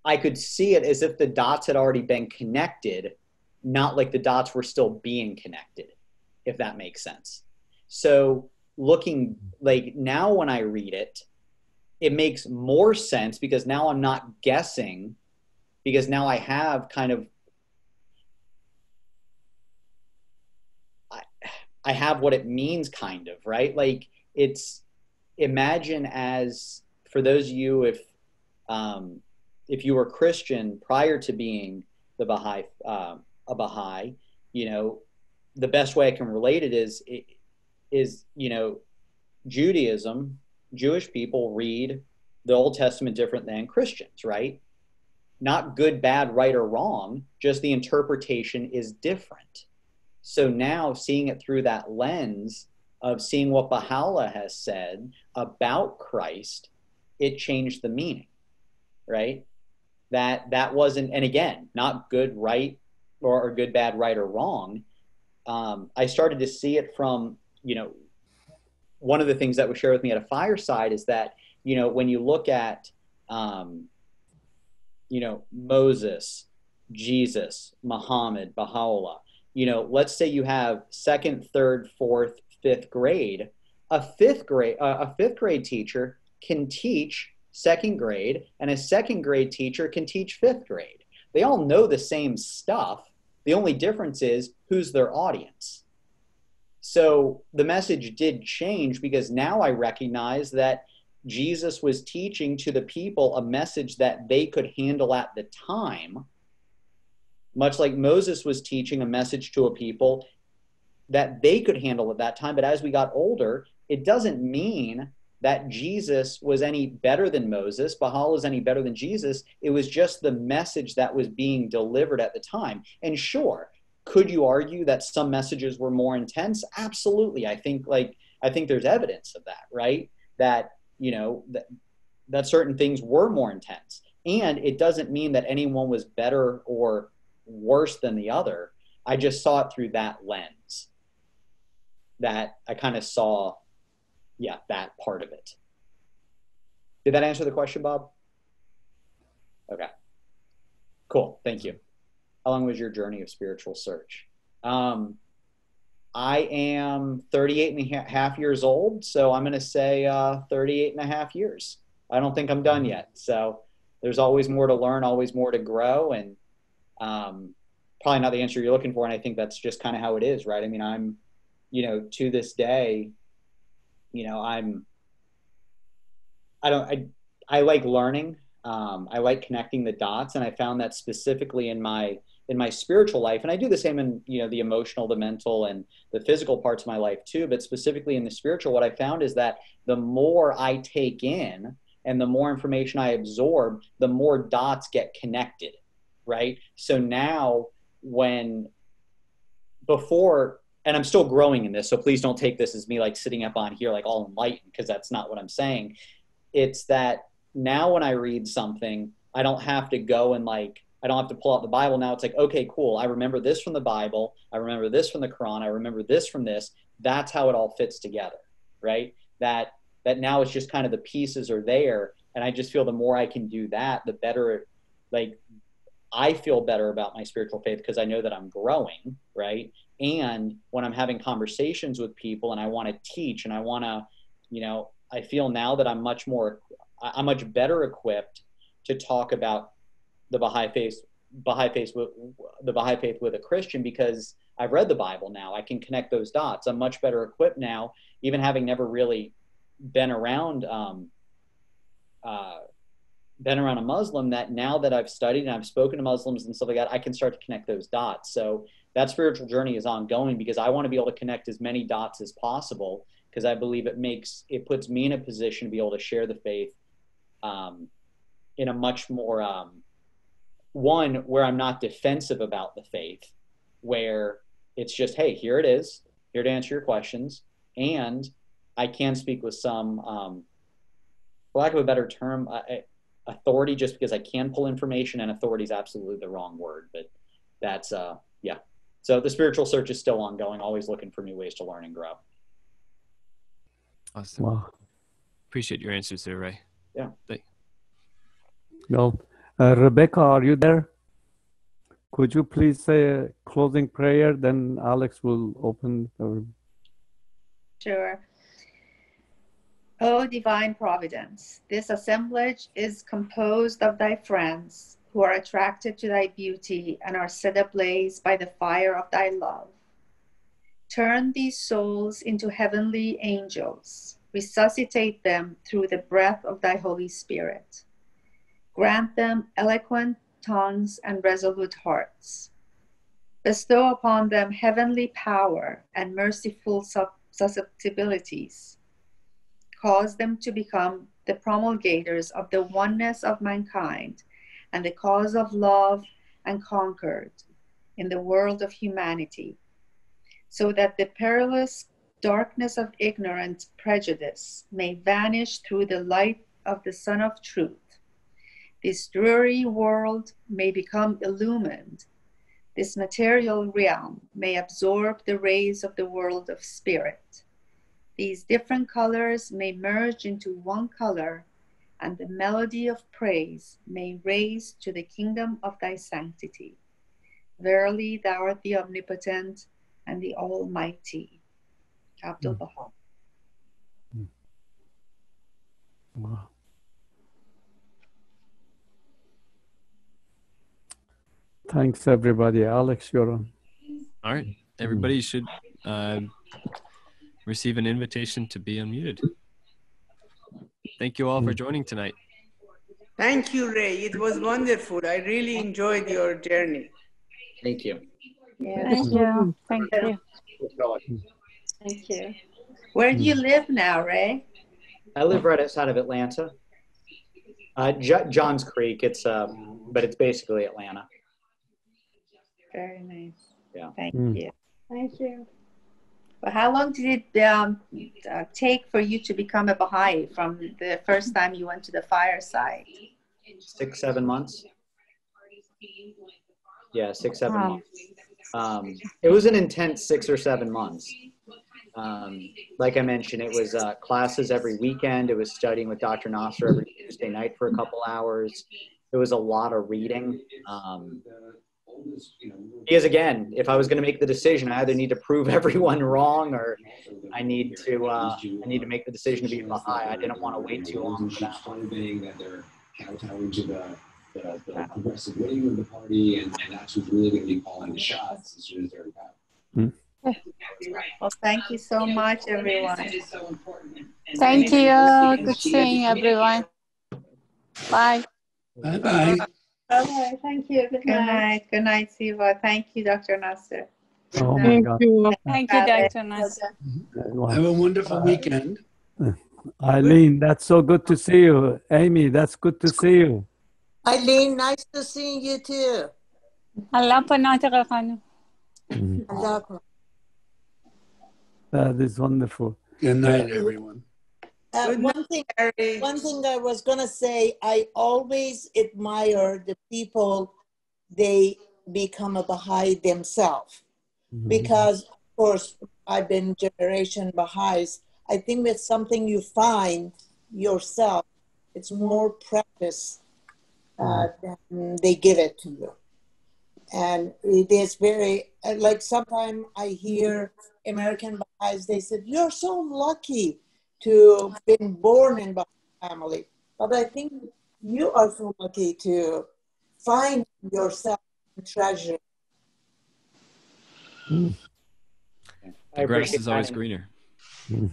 I could see it as if the dots had already been connected, not like the dots were still being connected, if that makes sense. So looking like now when I read it, it makes more sense because now I'm not guessing, because now I have kind of, I have what it means kind of, right? Like it's imagine as for those of you if you were Christian prior to being the Baha'i, a Baha'i, you know, the best way I can relate it is you know, Judaism, Jewish people read the Old Testament different than Christians, right? Not good, bad, right, or wrong, just the interpretation is different. So now seeing it through that lens of seeing what Baha'u'llah has said about Christ, it changed the meaning, right? That wasn't, and again, not good, right, or good, bad, right, or wrong. I started to see it from, you know, one of the things that was shared with me at a Fireside is that, you know, when you look at, you know, Moses, Jesus, Muhammad, Baha'u'llah, you know, let's say you have second, third, fourth, fifth grade, a fifth grade teacher can teach second grade, and a second grade teacher can teach fifth grade. They all know the same stuff. The only difference is who's their audience. So the message did change because now I recognize that Jesus was teaching to the people a message that they could handle at the time, much like Moses was teaching a message to a people that they could handle at that time. But as we got older, it doesn't mean that Jesus was any better than Moses, Baha'u'llah is any better than Jesus. It was just the message that was being delivered at the time. And sure, could you argue that some messages were more intense? Absolutely. I think there's evidence of that, right? That, you know, that certain things were more intense. And it doesn't mean that anyone was better or worse than the other. I just saw it through that lens. That I kind of saw, yeah, that part of it. Did that answer the question, Bob? Okay. Cool. Thank you. How long was your journey of spiritual search? I am 38 and a half years old, so I'm going to say 38 and a half years. I don't think I'm done yet. So there's always more to learn, always more to grow, and probably not the answer you're looking for. And I think that's just kind of how it is, right? I mean, I'm, you know, to this day, you know, I like learning. I like connecting the dots, and I found that specifically in my spiritual life, and I do the same in, you know, the emotional, the mental, and the physical parts of my life too, but specifically in the spiritual, what I found is that the more I take in and the more information I absorb, the more dots get connected, right? So now before, and I'm still growing in this, so please don't take this as me like sitting up on here like all enlightened, because that's not what I'm saying. It's that now when I read something, I don't have to go and I don't have to pull out the Bible. Now it's like, okay, cool. I remember this from the Bible. I remember this from the Quran. I remember this from this. That's how it all fits together, right? That now it's just kind of the pieces are there. And I just feel the more I can do that, the better, like I feel better about my spiritual faith because I know that I'm growing, right? And when I'm having conversations with people and I want to teach and I want to, you know, I feel now that I'm much better equipped to talk about the Baha'i faith with a Christian because I've read the Bible now. I can connect those dots. I'm much better equipped now, even having never really been around a Muslim, that now that I've studied and I've spoken to Muslims and stuff like that, I can start to connect those dots. So that spiritual journey is ongoing because I want to be able to connect as many dots as possible because I believe it puts me in a position to be able to share the faith in a much more one where I'm not defensive about the faith, where it's just, hey, here it is, here to answer your questions. And I can speak with some, for lack of a better term, authority, just because I can pull information, and authority is absolutely the wrong word, but that's, yeah. So the spiritual search is still ongoing, always looking for new ways to learn and grow. Awesome. Wow. Appreciate your answers there, Ray. Yeah. No. Rebecca, are you there? Could you please say a closing prayer? Then Alex will open. Sure. O divine providence, this assemblage is composed of thy friends who are attracted to thy beauty and are set ablaze by the fire of thy love. Turn these souls into heavenly angels resuscitate them through the breath of thy Holy Spirit. Grant them eloquent tongues and resolute hearts. Bestow upon them heavenly power and merciful susceptibilities. Cause them to become the promulgators of the oneness of mankind and the cause of love and concord in the world of humanity, so that the perilous darkness of ignorant prejudice may vanish through the light of the Sun of Truth. This dreary world may become illumined. This material realm may absorb the rays of the world of spirit. These different colors may merge into one color, and the melody of praise may raise to the kingdom of thy sanctity. Verily, thou art the omnipotent and the almighty. Abdul Baha. Wow. Thanks, everybody. Alex, you're on. All right. Everybody should receive an invitation to be unmuted. Thank you all for joining tonight. Thank you, Ray. It was wonderful. I really enjoyed your journey. Thank you. Yeah. Thank you. Thank you. Thank you. Where do you live now, Ray? I live right outside of Atlanta. Johns Creek. It's but it's basically Atlanta. Very nice. Yeah. Thank you. Thank you. Well, how long did it take for you to become a Baha'i from the first time you went to the Fireside? 6, 7 months. Yeah, 6, 7 months. It was an intense 6 or 7 months. Like I mentioned, it was classes every weekend. It was studying with Dr. Nasser every Tuesday night for a couple hours. It was a lot of reading. Because again, if I was going to make the decision, I either need to prove everyone wrong, or I need to make the decision to be a Baha'i. I didn't want to wait too long for that. That they're kowtowing to the progressive wing of the party, and that's who's really going to be calling the shots as soon as they're about. Well, thank you so much, everyone. Thank you. Good seeing everyone. Bye. Bye-bye. Bye-bye. Thank you. Good night. Good night, Siva. Thank you, Dr. Nasser. Oh, my Thank God. you. Thank you, Dr. Nasser. Have a wonderful weekend. Eileen, that's so good to see you. Amy, that's good to see you. Eileen, nice to see you too. Allah panataka khanu. Allah. That is wonderful. Good night, everyone. One thing I was going to say, I always admire the people, they become a Baha'i themselves. Because, of course, I've been generation Baha'is. I think it's something you find yourself. It's more practice than they give it to you. And it is very, like sometimes I hear American Baha'is, they said, you're so lucky to have been born in Baha'i family. But I think you are so lucky to find yourself and treasure. The grass is always greener. Yeah.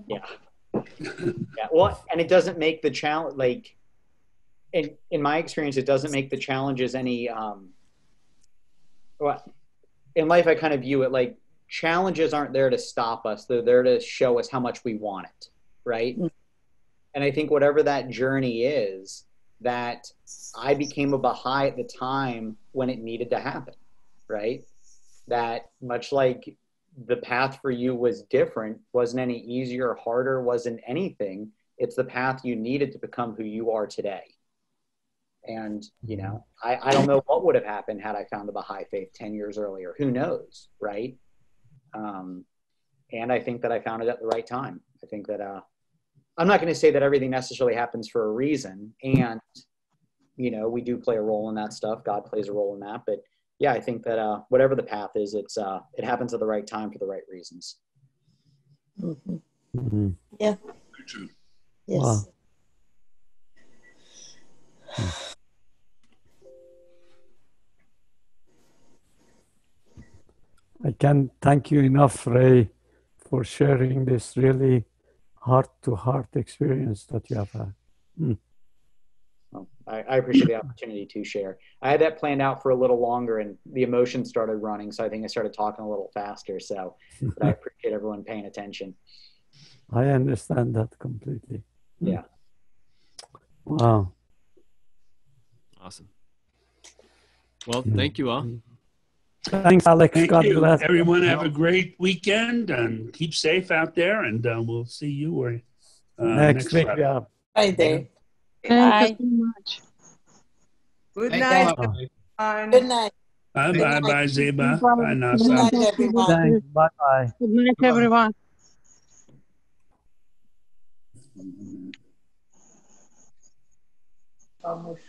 Yeah. Well, and it doesn't make the challenge, like, in my experience, it doesn't make the challenges any, well, in life, I kind of view it like challenges aren't there to stop us. They're there to show us how much we want it, right? And I think whatever that journey is, that I became a Baha'i at the time when it needed to happen, right? That much like the path for you was different, wasn't any easier or harder, wasn't anything. It's the path you needed to become who you are today. And, you know, I don't know what would have happened had I found the Baha'i faith 10 years earlier. Who knows, right? And I think that I found it at the right time. I think that I'm not going to say that everything necessarily happens for a reason. And, you know, we do play a role in that stuff. God plays a role in that. But yeah, I think that whatever the path is, it happens at the right time for the right reasons. Mm-hmm. Mm-hmm. Yeah. Yes. Wow. I can't thank you enough, Ray, for sharing this really heart-to-heart experience that you have had. Well, I appreciate the opportunity to share. I had that planned out for a little longer, and the emotions started running, so I think I started talking a little faster. So, but I appreciate everyone paying attention. I understand that completely. Yeah. Wow. Awesome. Well, thank you all. Thanks, Alex. Thank God you. bless. Everyone have a great weekend and keep safe out there. And we'll see you next week. Friday. Yeah. Bye, Dave. Thank you so much. Good Thank night. you. everyone. Good night. Bye bye bye Zeba. Bye Good Nasa. night, everyone. Thanks. Bye-bye. Good night, everyone. Almost.